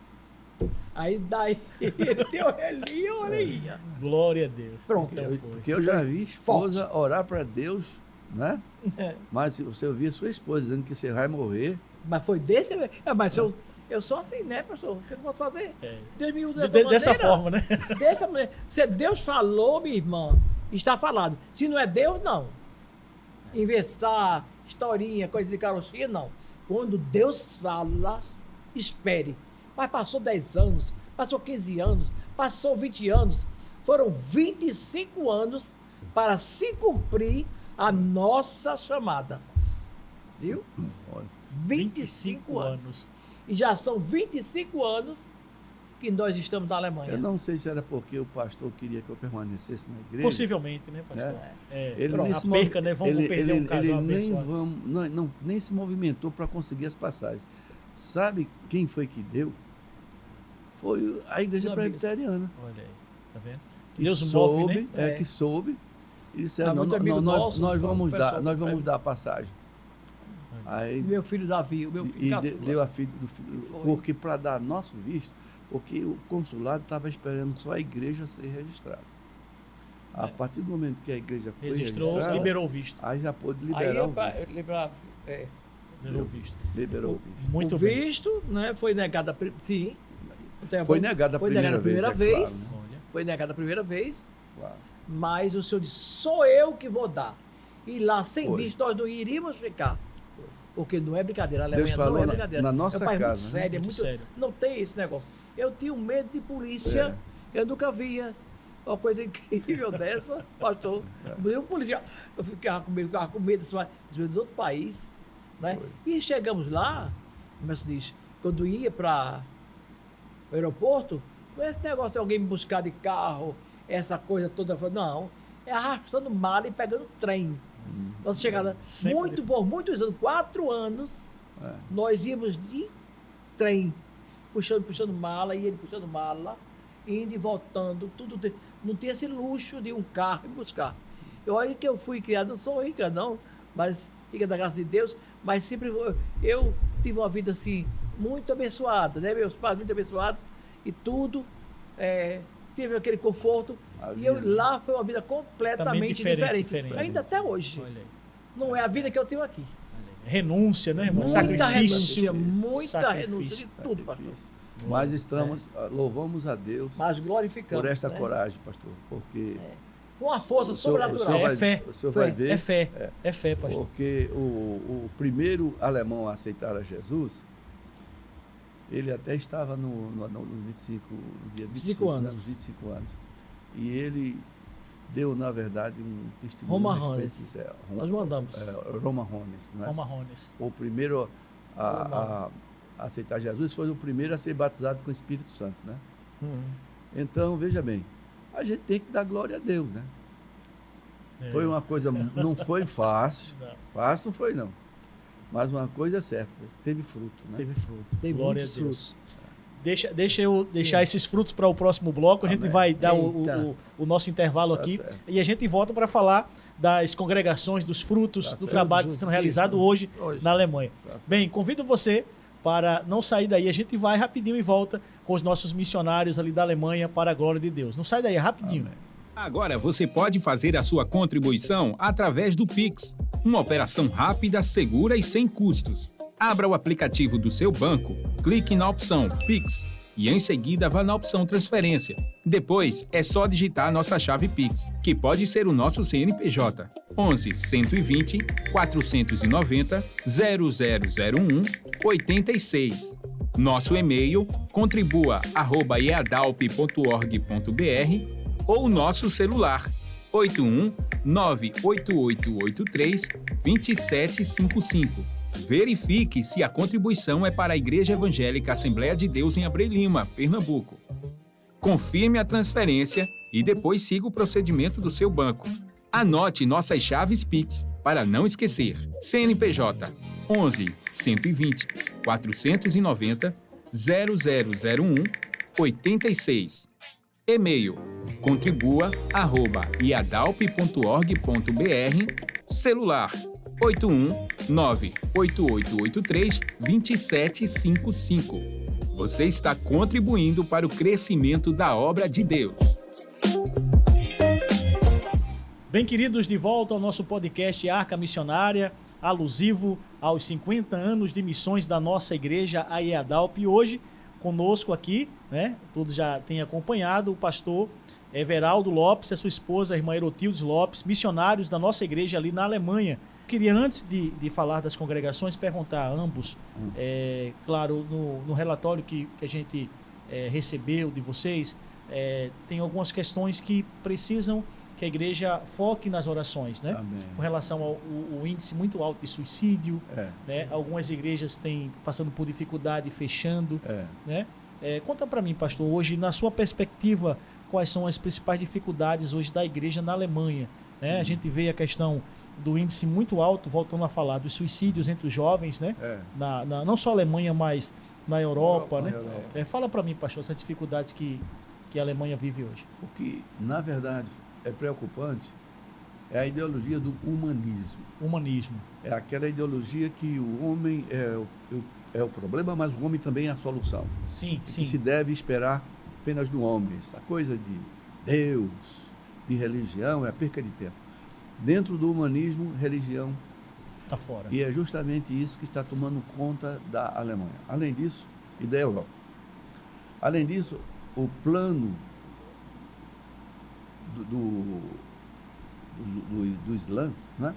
[SPEAKER 3] Aí daí ele deu relinha, orelhinha.
[SPEAKER 1] Glória a Deus.
[SPEAKER 3] Pronto.
[SPEAKER 1] Então foi.
[SPEAKER 2] Porque eu já vi esposa orar para Deus, né?
[SPEAKER 3] É.
[SPEAKER 2] Mas se você ouvir a sua esposa dizendo que você vai morrer,
[SPEAKER 3] Mas foi desse... Mas eu sou assim, né, pastor? O que eu posso fazer? Deus me usa
[SPEAKER 1] Dessa forma, né?
[SPEAKER 3] Dessa maneira. Se Deus falou, minha irmã, está falado. Se não é Deus, não. Inventar historinha, coisa de carochinha, não. Quando Deus fala, espere. Mas passou 10 anos, passou 15 anos, passou 20 anos. Foram 25 anos para se cumprir a nossa chamada. Viu? 25 anos. E já são 25 anos que nós estamos na Alemanha.
[SPEAKER 2] Eu não sei se era porque o pastor queria que eu permanecesse na igreja.
[SPEAKER 1] Possivelmente, né, pastor?
[SPEAKER 2] Ele
[SPEAKER 1] Pronto,
[SPEAKER 2] nesse
[SPEAKER 1] a perca, né? Vamos perder um casal
[SPEAKER 2] ele
[SPEAKER 1] abençoado.
[SPEAKER 2] nem se movimentou para conseguir as passagens. Sabe quem foi que deu? Foi a igreja presbiteriana.
[SPEAKER 1] Olha aí, tá vendo?
[SPEAKER 2] Que
[SPEAKER 1] Deus
[SPEAKER 2] soube,
[SPEAKER 1] move, né?
[SPEAKER 2] que soube. E disseram,
[SPEAKER 3] muito amigo
[SPEAKER 2] nós
[SPEAKER 3] nosso,
[SPEAKER 2] vamos
[SPEAKER 3] pessoal,
[SPEAKER 2] dar a passagem. Aí
[SPEAKER 3] Meu filho Davi, o meu filho caçula.
[SPEAKER 2] deu a filha do filho,
[SPEAKER 3] Foi.
[SPEAKER 2] porque para dar nosso visto, porque o consulado estava esperando só a igreja ser registrada. A partir do momento que a igreja foi
[SPEAKER 1] Registrou,
[SPEAKER 2] registrada,
[SPEAKER 1] liberou o visto.
[SPEAKER 2] aí já pôde
[SPEAKER 3] Aí
[SPEAKER 2] liberar o
[SPEAKER 3] é
[SPEAKER 2] visto.
[SPEAKER 1] Liberou o visto.
[SPEAKER 2] Liberou o visto.
[SPEAKER 1] Muito
[SPEAKER 3] o
[SPEAKER 1] bem.
[SPEAKER 3] visto, né, foi negado sim.
[SPEAKER 2] Foi negado a primeira vez, é
[SPEAKER 3] vez.
[SPEAKER 2] claro,
[SPEAKER 1] Olha,
[SPEAKER 3] Foi negado a primeira vez,
[SPEAKER 2] Claro.
[SPEAKER 3] mas o senhor disse, sou eu que vou dar. E lá, sem
[SPEAKER 2] Foi.
[SPEAKER 3] visto, nós não iríamos ficar. Porque não é brincadeira, a Alemanha
[SPEAKER 2] Deus falou
[SPEAKER 3] não é
[SPEAKER 2] na-
[SPEAKER 3] brincadeira.
[SPEAKER 2] na nossa
[SPEAKER 3] é um país muito
[SPEAKER 2] casa, né?
[SPEAKER 3] sério, é
[SPEAKER 1] Muito
[SPEAKER 3] muito
[SPEAKER 1] sério.
[SPEAKER 3] Não tem esse negócio. Eu tinha medo de polícia, eu nunca via uma coisa incrível dessa, pastor. Eu, polícia, eu ficava com medo de outro país. Né?
[SPEAKER 2] Foi.
[SPEAKER 3] E chegamos lá, como se diz, quando ia para o aeroporto, não é esse negócio de alguém me buscar de carro, essa coisa toda. Não, é arrastando mala e pegando trem. Nós chegamos
[SPEAKER 1] Sempre
[SPEAKER 3] por muitos anos, 4 anos, nós íamos de trem, puxando mala, e ele puxando mala, indo e voltando, tudo. Não tinha esse luxo de um carro e buscar. Olha que eu fui criado, não sou rica não, mas rica da graça de Deus, mas sempre eu tive uma vida assim, muito abençoada, né? Meus pais muito abençoados e tudo, tive aquele conforto. E eu lá foi uma vida completamente diferente. Ainda até hoje.
[SPEAKER 1] olha aí.
[SPEAKER 3] Não é a vida que eu tenho aqui.
[SPEAKER 1] Renúncia, né, irmão?
[SPEAKER 3] Muita
[SPEAKER 1] Sacrifício.
[SPEAKER 3] renúncia, muita
[SPEAKER 1] Sacrifício.
[SPEAKER 3] renúncia de tudo, pastor.
[SPEAKER 2] Difícil. Mas estamos, louvamos a Deus
[SPEAKER 3] Mas glorificamos.
[SPEAKER 2] por esta
[SPEAKER 3] né?
[SPEAKER 2] coragem, pastor, porque
[SPEAKER 3] Uma força
[SPEAKER 2] o senhor
[SPEAKER 3] sobrenatural.
[SPEAKER 2] vai-
[SPEAKER 1] É fé.
[SPEAKER 2] o senhor vai ver,
[SPEAKER 1] É fé. É fé, pastor.
[SPEAKER 2] porque o primeiro alemão a aceitar a Jesus, ele até estava no 25, no dia
[SPEAKER 3] 25 anos.
[SPEAKER 2] Né, nos 25 anos. E ele deu, na verdade, um testemunho
[SPEAKER 3] Roma
[SPEAKER 2] a respeito
[SPEAKER 3] Rones.
[SPEAKER 2] disso.
[SPEAKER 3] Nós mandamos.
[SPEAKER 2] Roma Rones, né?
[SPEAKER 1] Roma Rones.
[SPEAKER 2] O primeiro a aceitar Jesus foi o primeiro a ser batizado com o Espírito Santo, né? Então, veja bem, a gente tem que dar glória a Deus, né?
[SPEAKER 1] É.
[SPEAKER 2] Foi uma coisa, não foi fácil,
[SPEAKER 1] Não.
[SPEAKER 2] fácil não foi não, mas uma coisa é certa, teve fruto, né?
[SPEAKER 1] Teve fruto.
[SPEAKER 3] Tem
[SPEAKER 1] Glória
[SPEAKER 3] muitos
[SPEAKER 1] a Deus.
[SPEAKER 3] frutos.
[SPEAKER 1] Deixa eu deixar esses frutos para o próximo bloco. A gente
[SPEAKER 2] Amém.
[SPEAKER 1] vai dar
[SPEAKER 3] Eita.
[SPEAKER 1] o nosso intervalo
[SPEAKER 2] Tá
[SPEAKER 1] aqui
[SPEAKER 2] certo.
[SPEAKER 1] e a gente volta para falar das congregações, dos frutos
[SPEAKER 2] Tá
[SPEAKER 1] do
[SPEAKER 2] certo.
[SPEAKER 1] trabalho que está sendo realizado hoje
[SPEAKER 3] Hoje.
[SPEAKER 1] na Alemanha.
[SPEAKER 2] Tá certo.
[SPEAKER 1] Bem, convido você para não sair daí. A gente vai rapidinho e volta com os nossos missionários ali da Alemanha para a glória de Deus. Não sai daí, é rapidinho.
[SPEAKER 2] Amém.
[SPEAKER 4] Agora você pode fazer a sua contribuição através do Pix, uma operação rápida, segura e sem custos. Abra o aplicativo do seu banco, clique na opção Pix e em seguida vá na opção Transferência. Depois é só digitar nossa chave Pix, que pode ser o nosso CNPJ 11 120 490 0001 86. Nosso e-mail contribua@eadalp.org.br ou nosso celular 81 98883 2755. Verifique se a contribuição é para a Igreja Evangélica Assembleia de Deus em Abreu Lima, Pernambuco. Confirme a transferência e depois siga o procedimento do seu banco. Anote nossas chaves Pix para não esquecer. CNPJ 11 120 490 0001 86. E-mail contribua@iadalp.org.br. Celular 81 98883 2755. Você está contribuindo para o crescimento da obra de Deus.
[SPEAKER 1] Bem, queridos, de volta ao nosso podcast Arca Missionária, alusivo aos 50 anos de missões da nossa igreja, a EADALP. E hoje, conosco aqui, né, todos já têm acompanhado, o pastor Everaldo Lopes, a sua esposa, a irmã Erotildes Lopes, missionários da nossa igreja ali na Alemanha. Queria, antes de falar das congregações, perguntar a ambos, claro, no relatório que a gente recebeu de vocês, tem algumas questões que precisam que a igreja foque nas orações, né?
[SPEAKER 2] Amém.
[SPEAKER 1] Com relação ao índice muito alto de suicídio,
[SPEAKER 2] É,
[SPEAKER 1] né? Algumas igrejas têm passando por dificuldade, fechando,
[SPEAKER 2] é.
[SPEAKER 1] né? Conta para mim, pastor, hoje, na sua perspectiva, quais são as principais dificuldades hoje da igreja na Alemanha? Né? A gente vê a questão do índice muito alto, voltando a falar, dos suicídios entre os jovens, né? Não só na Alemanha, mas na Europa, né? Fala para mim, pastor, essas dificuldades que a Alemanha vive hoje.
[SPEAKER 2] O que, na verdade, é preocupante é a ideologia do humanismo.
[SPEAKER 1] Humanismo.
[SPEAKER 2] É aquela ideologia que o homem é o problema, mas o homem também é a solução.
[SPEAKER 1] Sim,
[SPEAKER 2] Que
[SPEAKER 1] sim.
[SPEAKER 2] se deve esperar apenas do homem. Essa coisa de Deus, de religião, é a perca de tempo. Dentro do humanismo, religião.
[SPEAKER 1] Tá fora.
[SPEAKER 2] E é justamente isso que está tomando conta da Alemanha. Além disso, e da Europa. Além disso, o plano do Islã, né,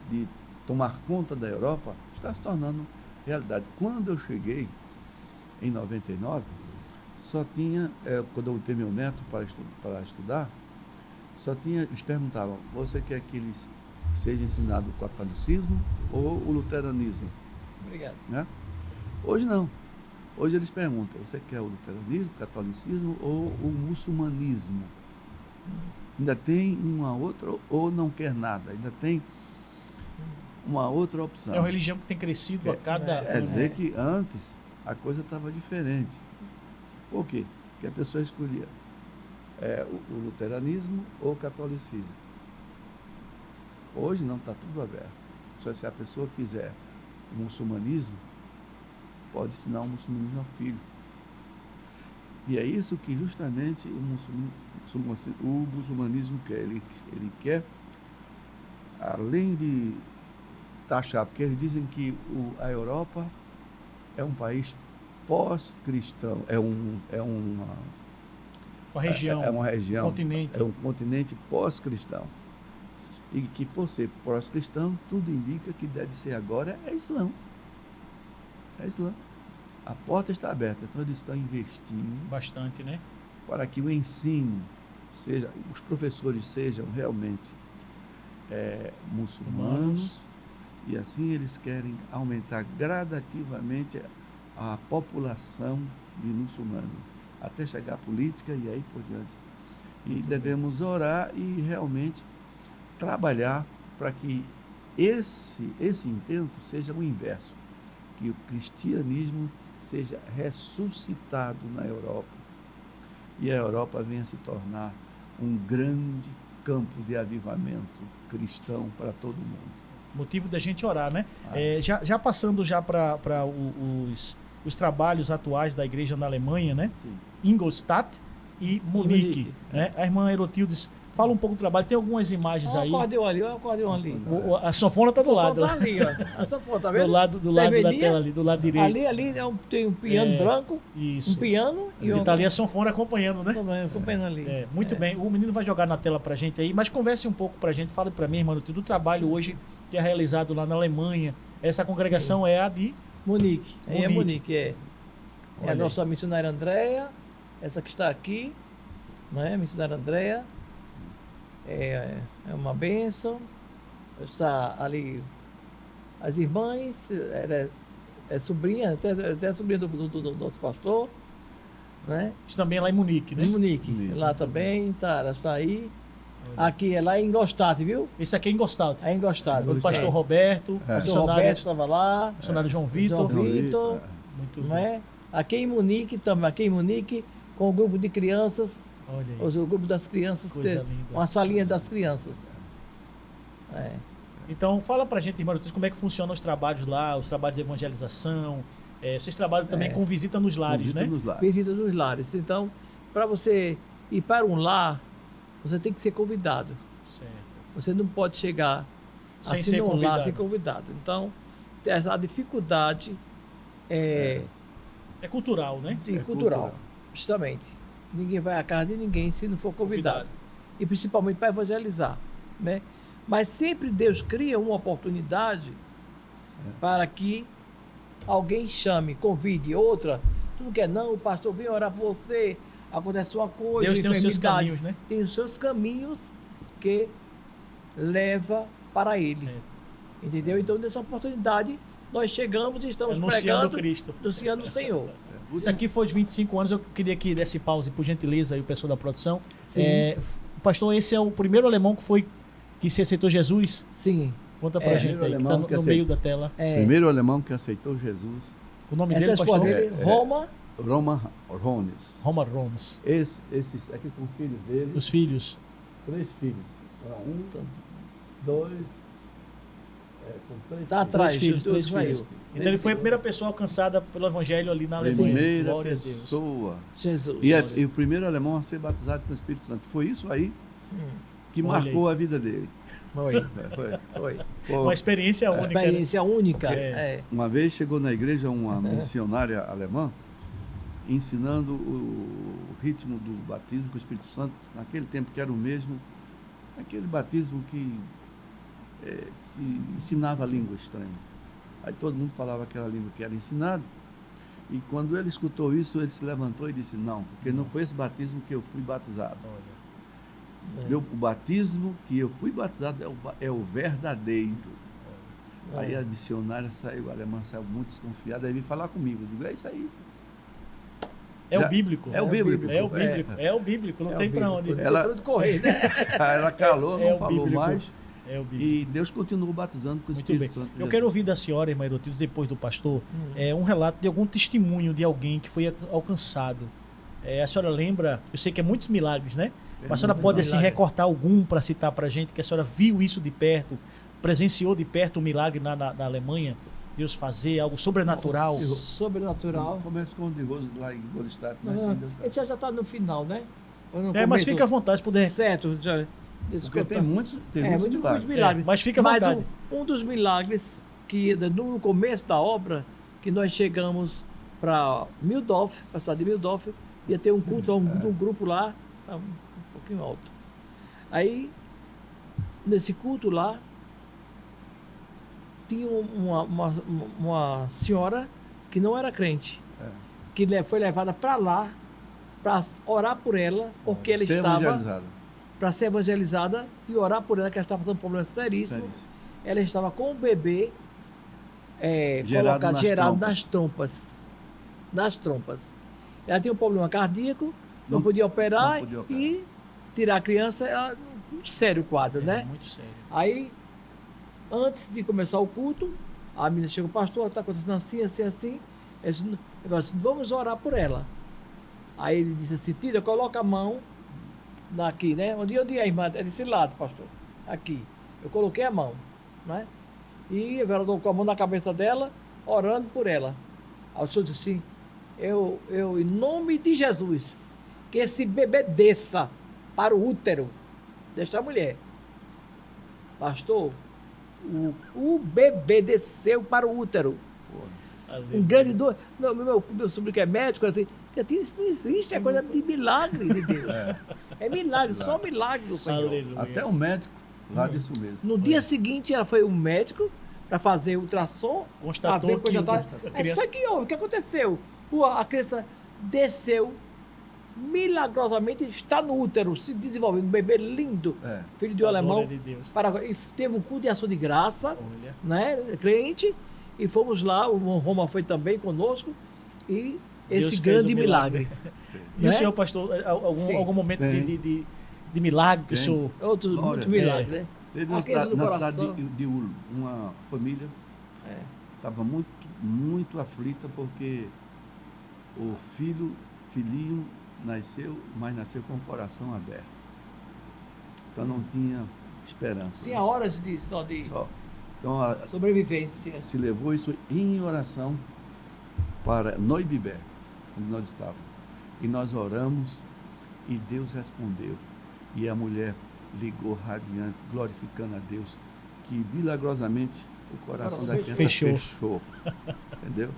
[SPEAKER 2] de tomar conta da Europa, está se tornando realidade. Quando eu cheguei, em 99, só tinha, quando eu tenho meu neto para estudar, só tinha, eles perguntavam, você quer que eles seja ensinado o catolicismo ou o luteranismo?
[SPEAKER 3] Obrigado.
[SPEAKER 2] Né? Hoje não. Hoje eles perguntam, você quer o luteranismo, o catolicismo ou o muçulmanismo? Ainda tem uma outra, ou não quer nada, ainda tem uma outra opção.
[SPEAKER 1] É uma religião que tem crescido a cada
[SPEAKER 2] Quer
[SPEAKER 1] ano.
[SPEAKER 2] dizer que antes a coisa estava diferente. Por quê? Porque a pessoa escolhia o luteranismo ou o catolicismo. Hoje não, está tudo aberto. Só se a pessoa quiser o muçulmanismo, pode ensinar o muçulmanismo ao filho. E é isso que justamente o muçulmanismo quer. Ele quer, além de taxar, porque eles dizem que a Europa é um país pós-cristão,
[SPEAKER 1] Uma região.
[SPEAKER 2] É uma região.
[SPEAKER 1] Continente.
[SPEAKER 2] É um continente pós-cristão. E que, por ser pós-cristão, tudo indica que deve ser agora Islã. É Islã. A porta está aberta, então eles estão investindo
[SPEAKER 1] Bastante, né?
[SPEAKER 2] para que o ensino seja, os professores sejam realmente muçulmanos, e assim eles querem aumentar gradativamente a população de muçulmanos, até chegar à política e aí por diante. E devemos orar e realmente trabalhar para que esse intento seja o inverso, que o cristianismo seja ressuscitado na Europa e a Europa venha se tornar um grande campo de avivamento cristão para todo mundo.
[SPEAKER 1] Motivo da gente orar, né? Já passando já para os trabalhos atuais da igreja na Alemanha, né?
[SPEAKER 2] Sim.
[SPEAKER 1] Ingolstadt e Munique. Né? A irmã Erotildes fala um pouco do trabalho. Tem algumas imagens aí.
[SPEAKER 3] Olha o acordeão ali.
[SPEAKER 1] A sanfona está do lado.
[SPEAKER 3] Tá ali, ó. A sanfona, tá vendo?
[SPEAKER 1] Do lado da tela ali, do lado direito.
[SPEAKER 3] Ali tem um piano branco,
[SPEAKER 1] Isso.
[SPEAKER 3] um piano
[SPEAKER 1] E tá ali a sanfona acompanhando, né?
[SPEAKER 3] Acompanhando ali.
[SPEAKER 1] Muito bem. O menino vai jogar na tela pra gente aí, mas converse um pouco pra gente. Fala pra mim, irmã, do trabalho hoje que é realizado lá na Alemanha. Essa congregação é a de
[SPEAKER 3] Munique. Aí é Munique, É
[SPEAKER 1] Olha
[SPEAKER 3] a
[SPEAKER 1] aí.
[SPEAKER 3] nossa missionária Andréia, essa que está aqui, né? Missionária Andréia. É uma bênção. Está ali as irmãs, ela é sobrinha, até a sobrinha do nosso pastor, né?
[SPEAKER 1] Isso também é lá em Munique, né?
[SPEAKER 3] Em Munique. Lá também, ela está aí. Aqui é lá em Ingolstadt, viu?
[SPEAKER 1] Esse aqui é Ingolstadt.
[SPEAKER 3] É Ingolstadt.
[SPEAKER 1] O pastor Roberto,
[SPEAKER 3] O pastor
[SPEAKER 1] missionário,
[SPEAKER 3] Roberto estava lá.
[SPEAKER 1] missionário João Vitor.
[SPEAKER 3] João Vitor.
[SPEAKER 1] Muito
[SPEAKER 3] Não
[SPEAKER 1] bem.
[SPEAKER 3] é? Aqui em Munique também, aqui em Munique, com o grupo de crianças,
[SPEAKER 1] Olha aí.
[SPEAKER 3] o grupo das crianças,
[SPEAKER 1] Coisa linda.
[SPEAKER 3] uma salinha das crianças. É.
[SPEAKER 1] Então, fala pra gente, irmã Erotildes, como é que funcionam os trabalhos lá, os trabalhos de evangelização. Vocês trabalham também com visita nos lares,
[SPEAKER 2] Visita
[SPEAKER 1] né?
[SPEAKER 2] nos lares.
[SPEAKER 3] Visita nos lares. Então, para você ir para um lar, você tem que ser convidado.
[SPEAKER 1] Certo.
[SPEAKER 3] Você não pode chegar
[SPEAKER 1] Sem
[SPEAKER 3] assim
[SPEAKER 1] ser
[SPEAKER 3] num
[SPEAKER 1] convidado.
[SPEAKER 3] lar sem convidado. Então, essa dificuldade é
[SPEAKER 1] cultural, né?
[SPEAKER 3] cultural, justamente. Ninguém vai à casa de ninguém se não for convidado. E principalmente para evangelizar, né? Mas sempre Deus cria uma oportunidade para que alguém chame, convide outra. Tu não quer não, o pastor vem orar por você, acontece uma coisa,
[SPEAKER 1] Deus tem os seus
[SPEAKER 3] enfermidade.
[SPEAKER 1] caminhos, né?
[SPEAKER 3] Tem os seus caminhos que leva para ele. Entendeu? Então, nessa oportunidade, nós chegamos e estamos
[SPEAKER 1] Anunciando
[SPEAKER 3] pregando,
[SPEAKER 1] Cristo.
[SPEAKER 3] anunciando o Senhor.
[SPEAKER 1] Isso aqui foi de 25 anos. Eu queria que desse pause, por gentileza, aí o pessoal da produção.
[SPEAKER 3] Sim.
[SPEAKER 1] Pastor, esse é o primeiro alemão que se aceitou Jesus?
[SPEAKER 3] Sim.
[SPEAKER 1] Conta pra gente aí, que tá no meio da tela.
[SPEAKER 2] Primeiro alemão que aceitou Jesus.
[SPEAKER 1] O nome
[SPEAKER 3] Essa
[SPEAKER 1] dele, pastor?
[SPEAKER 3] dele, Roma.
[SPEAKER 2] Roma Rones.
[SPEAKER 1] Roma Rones.
[SPEAKER 2] Esses aqui são filhos dele.
[SPEAKER 1] Os filhos.
[SPEAKER 2] 3 filhos. 2. São 3
[SPEAKER 3] Tá atrás,
[SPEAKER 1] Três
[SPEAKER 3] Deus
[SPEAKER 1] filhos.
[SPEAKER 3] saiu.
[SPEAKER 1] Então ele foi a primeira pessoa alcançada pelo evangelho ali na Alemanha.
[SPEAKER 2] Primeira
[SPEAKER 1] Glória a Deus.
[SPEAKER 2] pessoa.
[SPEAKER 3] Jesus.
[SPEAKER 2] E o primeiro alemão a ser batizado com o Espírito Santo. Foi isso aí que
[SPEAKER 1] Olha
[SPEAKER 2] marcou a vida dele.
[SPEAKER 3] Foi.
[SPEAKER 2] Foi.
[SPEAKER 1] Uma experiência única. Né?
[SPEAKER 3] Experiência única.
[SPEAKER 2] Uma vez chegou na igreja uma missionária alemã ensinando o ritmo do batismo com o Espírito Santo, naquele tempo que era o mesmo, aquele batismo que se ensinava a língua estranha. Aí todo mundo falava aquela língua que era ensinada. E quando ele escutou isso, ele se levantou e disse: não, porque não foi esse batismo que eu fui batizado. O batismo que eu fui batizado é o verdadeiro. Aí a missionária saiu, a alemã saiu muito desconfiada, aí veio falar comigo. Eu digo: é isso aí.
[SPEAKER 1] É o bíblico.
[SPEAKER 2] É o bíblico.
[SPEAKER 1] É o bíblico. É o bíblico. Não tem para onde.
[SPEAKER 2] Ela
[SPEAKER 3] correr, né?
[SPEAKER 2] Ela calou, não falou
[SPEAKER 1] bíblico.
[SPEAKER 2] mais.
[SPEAKER 1] É o bíblico.
[SPEAKER 2] E Deus continuou batizando com o Espírito Santo.
[SPEAKER 1] Eu quero ouvir da senhora, irmã Herotildes, depois do pastor, um relato de algum testemunho de alguém que foi alcançado. A senhora lembra, eu sei que é muitos milagres, né? Mas a senhora pode assim, recortar algum para citar para a gente, que a senhora viu isso de perto, presenciou de perto o milagre na Alemanha, Deus fazer algo sobrenatural.
[SPEAKER 3] Sobrenatural.
[SPEAKER 2] Começa com o de Rose lá em Golestadt, né?
[SPEAKER 3] Ele já está no final, né?
[SPEAKER 1] Mas fica à vontade, se puder.
[SPEAKER 3] Certo, já.
[SPEAKER 2] Porque tem muitos
[SPEAKER 3] milagres.
[SPEAKER 1] Mas fica à vontade.
[SPEAKER 3] Um dos milagres que no começo da obra, que nós chegamos para Mildorf, para a cidade de Mildorf, ia ter um culto, um grupo lá, tá um pouquinho alto. Aí, nesse culto lá, tinha uma senhora que não era crente, que foi levada para lá para orar por ela, porque ela estava para ser evangelizada e orar por ela, que ela estava passando um problema seríssimo. Ela estava com o bebê gerado nas trompas. Ela tinha um problema cardíaco, não podia operar e tirar a criança, muito sério o quadro, né?
[SPEAKER 1] Muito sério.
[SPEAKER 3] Aí, antes de começar o culto, a menina chegou: pastor, está acontecendo assim. Eu disse: vamos orar por ela. Aí ele disse assim: tira, coloca a mão aqui, né? Onde é, irmã? É desse lado, pastor. Aqui. Eu coloquei a mão, né? E ela colocou a mão na cabeça dela, orando por ela. Aí o senhor disse assim: eu, em nome de Jesus, que esse bebê desça para o útero desta mulher. Pastor, o bebê desceu para o útero. Um grande dor. Meu sobrinho que é médico, assim, isso não existe, é coisa de milagre de Deus. É milagre, só milagre do Senhor.
[SPEAKER 1] Aleluia.
[SPEAKER 2] Até o médico lá disse o mesmo.
[SPEAKER 3] No dia seguinte, ela foi o médico para fazer ultrassom.
[SPEAKER 1] Constatou que
[SPEAKER 3] Isso foi que houve, o que aconteceu? A criança desceu, milagrosamente está no útero, se desenvolvendo, um bebê lindo, filho de um alemão.
[SPEAKER 1] De Deus.
[SPEAKER 3] E teve um culto de ação de graça, né, crente, e fomos lá, o Roma foi também conosco, e esse grande milagre.
[SPEAKER 1] E o senhor, pastor, algum momento de milagre que o senhor...
[SPEAKER 3] Outro milagre, né?
[SPEAKER 2] Teve na cidade de Ulm, uma família estava muito aflita porque o filhinho nasceu, mas nasceu com o coração aberto. Então não tinha esperança.
[SPEAKER 3] Tinha horas só. Então, sobrevivência.
[SPEAKER 2] Se levou isso em oração para Neubiberg, onde nós estávamos. E nós oramos e Deus respondeu. E a mulher ligou radiante, glorificando a Deus, que milagrosamente o coração da criança fechou. Entendeu?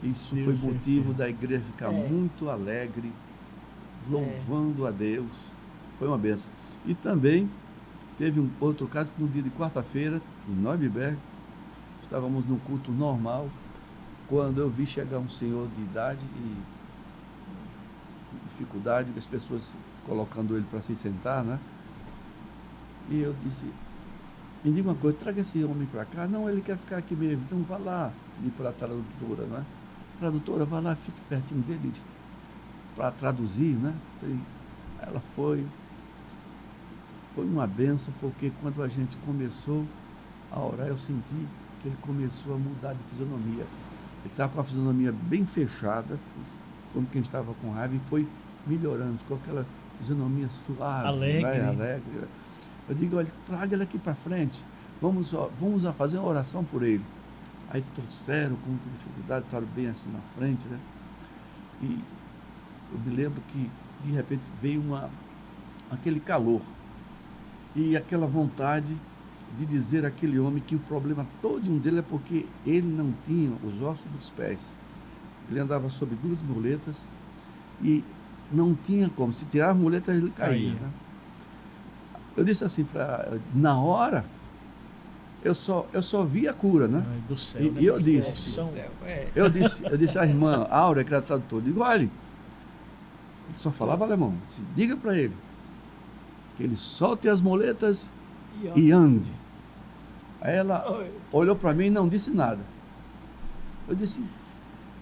[SPEAKER 2] Isso Deus foi motivo da igreja ficar muito alegre, louvando a Deus. Foi uma bênção. E também teve um outro caso que no dia de quarta-feira, em Neubiberg, estávamos no culto normal, quando eu vi chegar um senhor de idade e dificuldade, as pessoas colocando ele para se sentar, né? E eu disse: me diga uma coisa, traga esse homem para cá. Não, ele quer ficar aqui mesmo. Então vá lá, ir para a tradutora, né? tradutora, vai lá, fica pertinho deles para traduzir, né? Ela foi uma benção, porque quando a gente começou a orar, eu senti que ele começou a mudar de fisionomia. Ele estava com a fisionomia bem fechada, como quem estava com raiva, e foi melhorando, com aquela fisionomia suave,
[SPEAKER 1] alegre.
[SPEAKER 2] Né? Alegre. Eu digo, olha, traga ele aqui para frente, vamos fazer uma oração por ele. Aí trouxeram com muita dificuldade, estavam bem assim na frente, né? E eu me lembro que, de repente, veio aquele calor e aquela vontade de dizer àquele homem que o problema todinho dele é porque ele não tinha os ossos dos pés. Ele andava sobre 2 muletas e não tinha como. Se tirar as muletas, ele caía. Né? Eu disse assim, na hora, eu só vi a cura, né?
[SPEAKER 1] Ai, do céu,
[SPEAKER 2] e
[SPEAKER 1] né?
[SPEAKER 2] eu disse, eu disse à irmã Áurea, que era tradutora, digo, olha, ele só falava alemão, disse, diga para ele que ele solte as muletas e ande. Aí ela olhou para mim e não disse nada. Eu disse,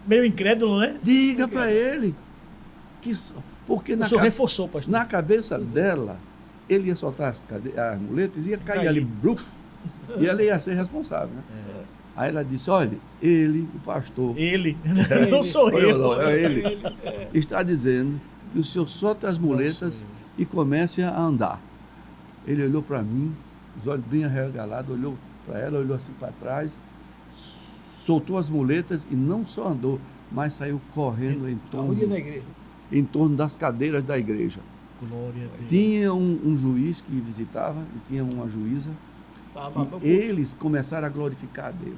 [SPEAKER 1] meio incrédulo, né?
[SPEAKER 2] diga para ele que porque
[SPEAKER 1] O senhor reforçou, pastor.
[SPEAKER 2] na cabeça dela ele ia soltar as muletas e ia cair ali, bruf, e ela ia ser responsável, né? Aí ela disse, olha, ele, o pastor,
[SPEAKER 1] Ele, não sou eu.
[SPEAKER 2] não, é ele, está dizendo que o senhor solta as muletas e comece a andar. Ele olhou para mim, os olhos bem arregalados, olhou para ela, olhou assim para trás, soltou as muletas e não só andou, mas saiu correndo em torno das cadeiras da igreja.
[SPEAKER 1] Glória a Deus.
[SPEAKER 2] Tinha um juiz que visitava e tinha uma juíza. E eles começaram a glorificar a Deus.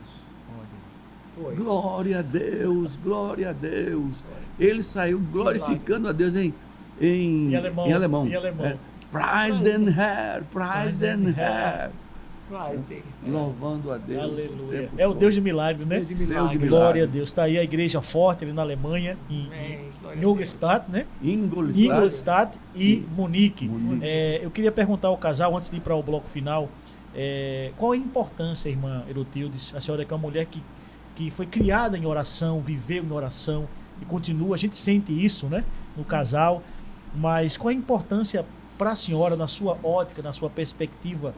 [SPEAKER 3] Foi.
[SPEAKER 2] Glória a Deus, glória a Deus. Ele saiu glorificando a Deus em alemão.
[SPEAKER 1] Em alemão.
[SPEAKER 2] Preis den Herr, preis den Herr. Louvando a Deus.
[SPEAKER 1] Aleluia. É o Deus de milagre, né?
[SPEAKER 3] Deus de milagre.
[SPEAKER 1] Glória a Deus. Está aí a igreja forte ali na Alemanha, em Ingolstadt, né? Ingolstadt e Munique. Eu queria perguntar ao casal, antes de ir para o bloco final, qual a importância, irmã Erotildes, a senhora que é uma mulher que foi criada em oração, viveu em oração e continua, a gente sente isso, né? No casal, mas qual a importância para a senhora, na sua ótica, na sua perspectiva,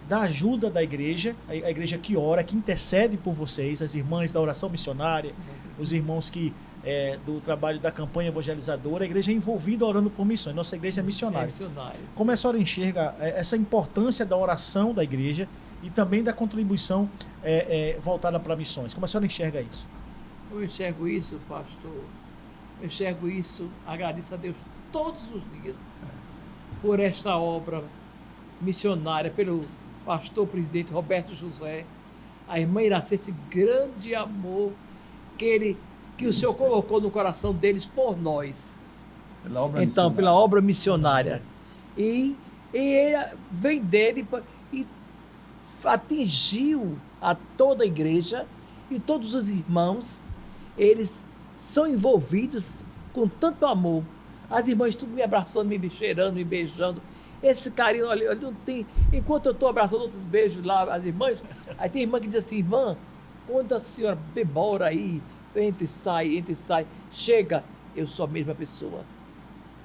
[SPEAKER 1] da ajuda da igreja, a igreja que ora, que intercede por vocês, as irmãs da oração missionária, os irmãos que do trabalho da campanha evangelizadora, a igreja é envolvida orando por missões, nossa igreja é missionária. Como a senhora enxerga essa importância da oração da igreja e também da contribuição voltada para missões? Como a senhora enxerga isso?
[SPEAKER 3] Eu enxergo isso, pastor, agradeço a Deus todos os dias por esta obra missionária, pelo pastor presidente Roberto José, a irmã Iraci, esse grande amor que o Senhor colocou no coração deles por nós. Pela obra missionária. E vem dele e atingiu a toda a igreja e todos os irmãos. Eles são envolvidos com tanto amor. As irmãs tudo me abraçando, me cheirando, me beijando. Esse carinho, olha, não tem. Enquanto eu estou abraçando outros beijos lá, as irmãs, aí tem irmã que diz assim, irmã, quando a senhora bebora aí, entra e sai, chega, eu sou a mesma pessoa.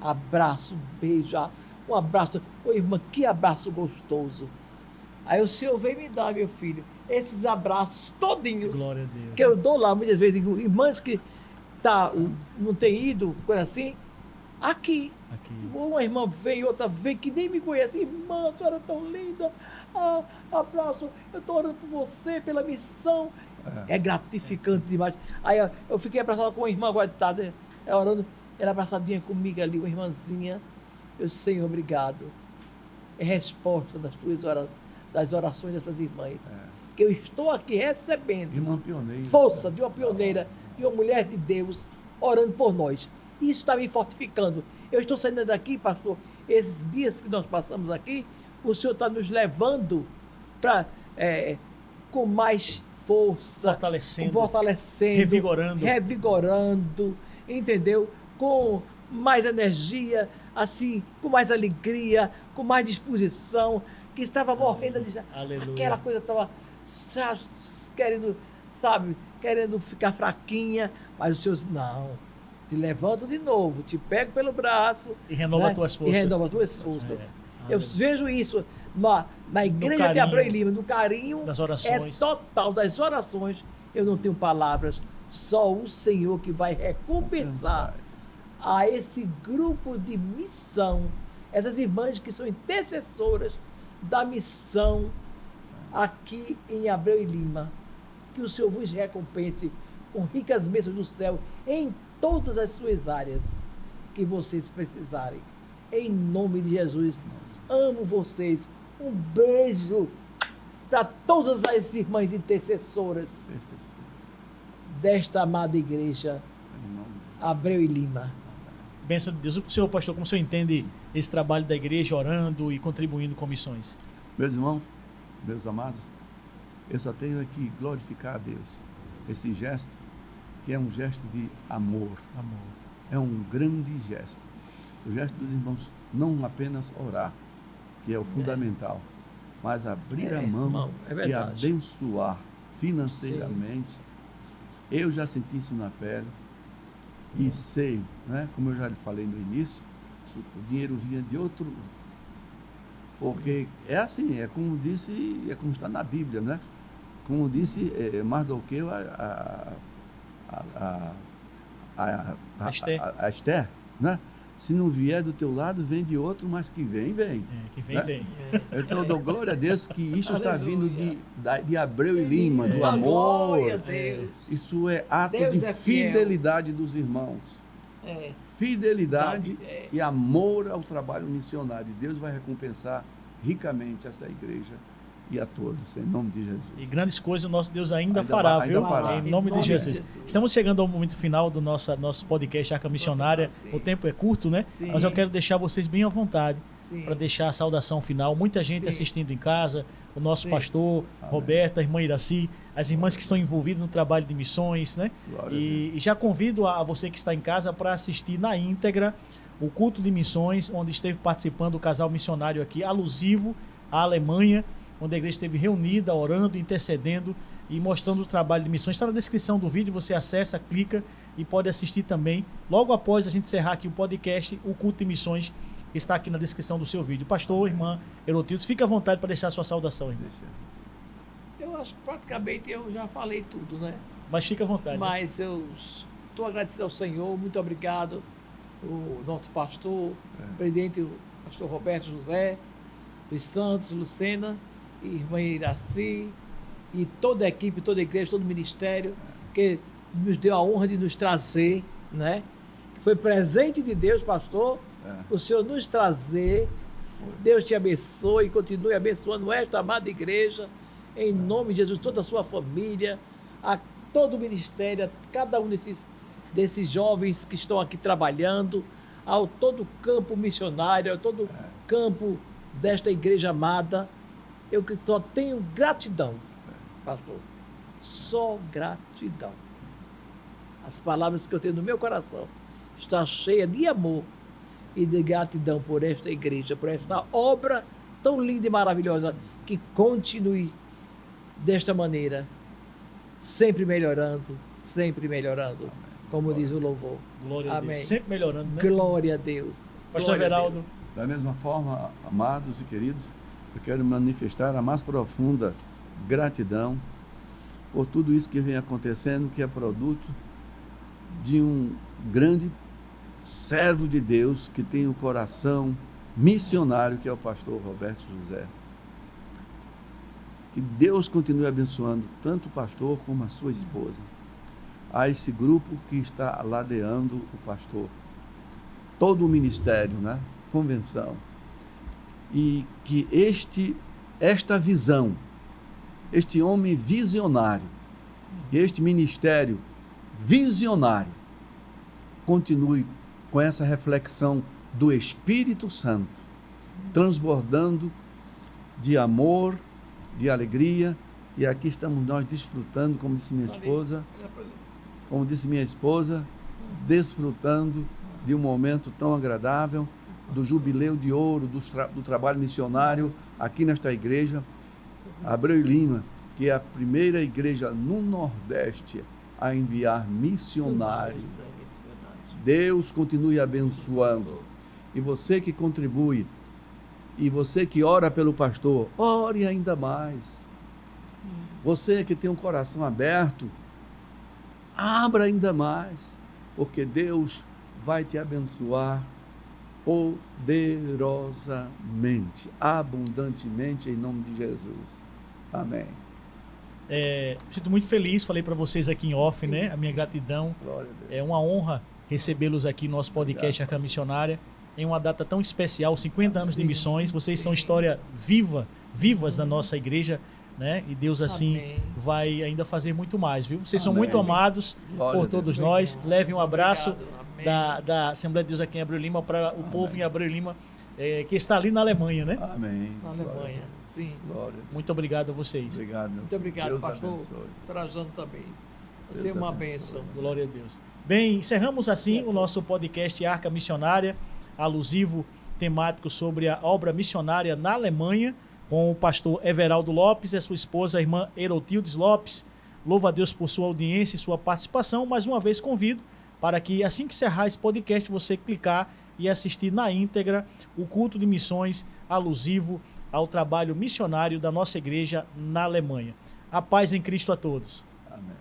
[SPEAKER 3] Abraço, beijo, um abraço. Ô irmã, que abraço gostoso. Aí o Senhor vem me dar, meu filho, esses abraços todinhos.
[SPEAKER 1] Glória a Deus.
[SPEAKER 3] Que eu dou lá muitas vezes, irmãs que não tem ido, coisa assim, aqui. Uma irmã vem, outra vem, que nem me conhece. Irmã, a senhora é tão linda. Abraço, eu estou orando por você, pela missão. É gratificante demais. Aí eu fiquei abraçada com uma irmã agora de tarde, orando, ela abraçadinha comigo ali, uma irmãzinha. Eu, Senhor, obrigado. É resposta das orações dessas irmãs. Que eu estou aqui recebendo.
[SPEAKER 2] Irmã pioneira.
[SPEAKER 3] Força de uma pioneira, de uma mulher de Deus, orando por nós. Isso está me fortificando. Eu estou saindo daqui, pastor, esses dias que nós passamos aqui, o Senhor está nos levando para com mais força,
[SPEAKER 1] fortalecendo,
[SPEAKER 3] revigorando, entendeu? Com mais energia, assim, com mais alegria, com mais disposição, que estava morrendo, aquela coisa estava querendo sabe, querendo ficar fraquinha, mas os seus, não, te levanto de novo, te pego pelo braço.
[SPEAKER 1] E renova as tuas forças.
[SPEAKER 3] E renova as tuas forças.
[SPEAKER 1] É.
[SPEAKER 3] Eu vejo isso na igreja de Abreu e Lima, no carinho
[SPEAKER 1] das orações.
[SPEAKER 3] total das orações. Eu não tenho palavras, só o Senhor que vai recompensar a esse grupo de missão, essas irmãs que são intercessoras da missão aqui em Abreu e Lima. Que o Senhor vos recompense com ricas bênçãos do céu em todas as suas áreas que vocês precisarem. Em nome de Jesus, amo vocês. Um beijo para todas as irmãs intercessoras desta amada igreja Abreu e Lima.
[SPEAKER 1] Bênção de Deus. O senhor, pastor, como o senhor entende esse trabalho da igreja, orando e contribuindo com missões?
[SPEAKER 2] Meus irmãos, meus amados, eu só tenho aqui glorificar a Deus. Esse gesto, que é um gesto de amor. É um grande gesto. O gesto dos irmãos, não apenas orar, que é o fundamental, mas abrir a mão e abençoar financeiramente. Sim. Eu já senti isso na pele e sei, né, como eu já lhe falei no início, o dinheiro vinha de outro. Porque é assim, é como está na Bíblia, né? Como disse Mardoqueu a Esther, né? Se não vier do teu lado, vem de outro, mas que vem.
[SPEAKER 1] Que vem,
[SPEAKER 2] né?
[SPEAKER 1] vem.
[SPEAKER 2] Então eu dou glória a Deus que isso está vindo de Abreu e Lima, do amor.
[SPEAKER 3] Glória a Deus.
[SPEAKER 2] Isso é ato
[SPEAKER 3] Deus
[SPEAKER 2] de
[SPEAKER 3] é fiel.
[SPEAKER 2] Fidelidade dos irmãos. Fidelidade e amor ao trabalho missionário. Deus vai recompensar ricamente essa igreja e a todos, em nome de Jesus.
[SPEAKER 1] E grandes coisas o nosso Deus ainda fará, viu?
[SPEAKER 2] Fará.
[SPEAKER 1] Em nome de Jesus. Estamos chegando ao momento final do nosso podcast Arca Missionária. O tempo é curto, né?
[SPEAKER 3] Sim.
[SPEAKER 1] Mas eu quero deixar vocês bem à vontade para deixar a saudação final. Muita gente
[SPEAKER 3] Sim.
[SPEAKER 1] assistindo em casa, o nosso
[SPEAKER 3] Sim.
[SPEAKER 1] pastor, Roberta, a irmã Iraci, as irmãs que estão envolvidas no trabalho de missões, né? E já convido a você que está em casa para assistir na íntegra o culto de missões, onde esteve participando o casal missionário aqui, alusivo à Alemanha, onde a igreja esteve reunida, orando, intercedendo e mostrando o trabalho de missões. Está na descrição do vídeo, você acessa, clica e pode assistir também. Logo após a gente encerrar aqui o podcast, o culto de missões está aqui na descrição do seu vídeo. Pastor, irmã Herotildes, fica à vontade para deixar a sua saudação, irmão.
[SPEAKER 3] Eu acho que praticamente eu já falei tudo, né?
[SPEAKER 1] Mas fica à vontade.
[SPEAKER 3] Mas eu estou agradecido ao Senhor, muito obrigado, o nosso pastor, presidente, o pastor Roberto José, dos Santos, Lucena, irmã Iraci, e toda a equipe, toda a igreja, todo o ministério, que nos deu a honra de nos trazer, né? Foi presente de Deus, pastor, o Senhor nos trazer. Deus te abençoe e continue abençoando esta amada igreja, em nome de Jesus, toda a sua família, a todo o ministério, a cada um desses jovens que estão aqui trabalhando, ao todo o campo missionário, ao todo o campo desta igreja amada. Eu que só tenho gratidão, pastor, só gratidão. As palavras que eu tenho no meu coração está cheia de amor e de gratidão por esta igreja, por esta obra tão linda e maravilhosa, que continue desta maneira, sempre melhorando, como diz o louvor.
[SPEAKER 1] Glória a
[SPEAKER 3] Amém.
[SPEAKER 1] Deus. Sempre melhorando, né?
[SPEAKER 3] Glória a Deus.
[SPEAKER 1] Pastor
[SPEAKER 3] Glória a
[SPEAKER 1] Everaldo.
[SPEAKER 3] Deus.
[SPEAKER 2] Da mesma forma, amados e queridos, eu quero manifestar a mais profunda gratidão por tudo isso que vem acontecendo, que é produto de um grande servo de Deus que tem o coração missionário, que é o pastor Roberto José. Que Deus continue abençoando tanto o pastor como a sua esposa. A esse grupo que está ladeando o pastor. Todo o ministério, né? Convenção. E que esta visão, este homem visionário, este ministério visionário, continue com essa reflexão do Espírito Santo, transbordando de amor, de alegria, e aqui estamos nós desfrutando, como disse minha esposa, desfrutando de um momento tão agradável, do jubileu de ouro, do trabalho missionário aqui nesta igreja, Abreu e Lima, que é a primeira igreja no Nordeste a enviar missionários. Deus continue abençoando. E você que contribui, e você que ora pelo pastor, ore ainda mais. Você que tem um coração aberto, abra ainda mais, porque Deus vai te abençoar poderosamente, abundantemente, em nome de Jesus. Amém.
[SPEAKER 1] Sinto muito feliz, falei para vocês aqui em off, né? A minha gratidão.
[SPEAKER 2] Glória a Deus.
[SPEAKER 1] É uma honra recebê-los aqui no nosso podcast Arca Missionária, em uma data tão especial, 50 anos de missões. Vocês são história vivas da nossa igreja, né? E Deus assim
[SPEAKER 3] Amém.
[SPEAKER 1] vai ainda fazer muito mais, viu? Vocês são
[SPEAKER 2] Amém.
[SPEAKER 1] muito amados
[SPEAKER 2] Glória
[SPEAKER 1] por
[SPEAKER 2] a Deus.
[SPEAKER 1] todos nós. Levem um abraço
[SPEAKER 3] Obrigado. Amém.
[SPEAKER 1] da Assembleia de Deus aqui em Abreu Lima para o povo em Abreu Lima, que está ali na Alemanha, né?
[SPEAKER 2] Amém.
[SPEAKER 3] Na Alemanha, sim.
[SPEAKER 2] Glória a Deus.
[SPEAKER 1] Muito obrigado a vocês.
[SPEAKER 2] Obrigado, meu
[SPEAKER 3] Muito obrigado,
[SPEAKER 2] Deus
[SPEAKER 3] pastor
[SPEAKER 2] abençoe.
[SPEAKER 3] Trajano também. Vai
[SPEAKER 2] Deus
[SPEAKER 3] ser uma
[SPEAKER 2] abençoe.
[SPEAKER 3] bênção.
[SPEAKER 1] Glória a Deus. Bem, encerramos assim o nosso podcast Arca Missionária, alusivo temático sobre a obra missionária na Alemanha, com o pastor Everaldo Lopes e a sua esposa, a irmã Herotildes Lopes. Louvo a Deus por sua audiência e sua participação. Mais uma vez convido para que, assim que encerrar esse podcast, você clicar e assistir na íntegra o culto de missões alusivo ao trabalho missionário da nossa igreja na Alemanha. A paz em Cristo a todos.
[SPEAKER 2] Amém.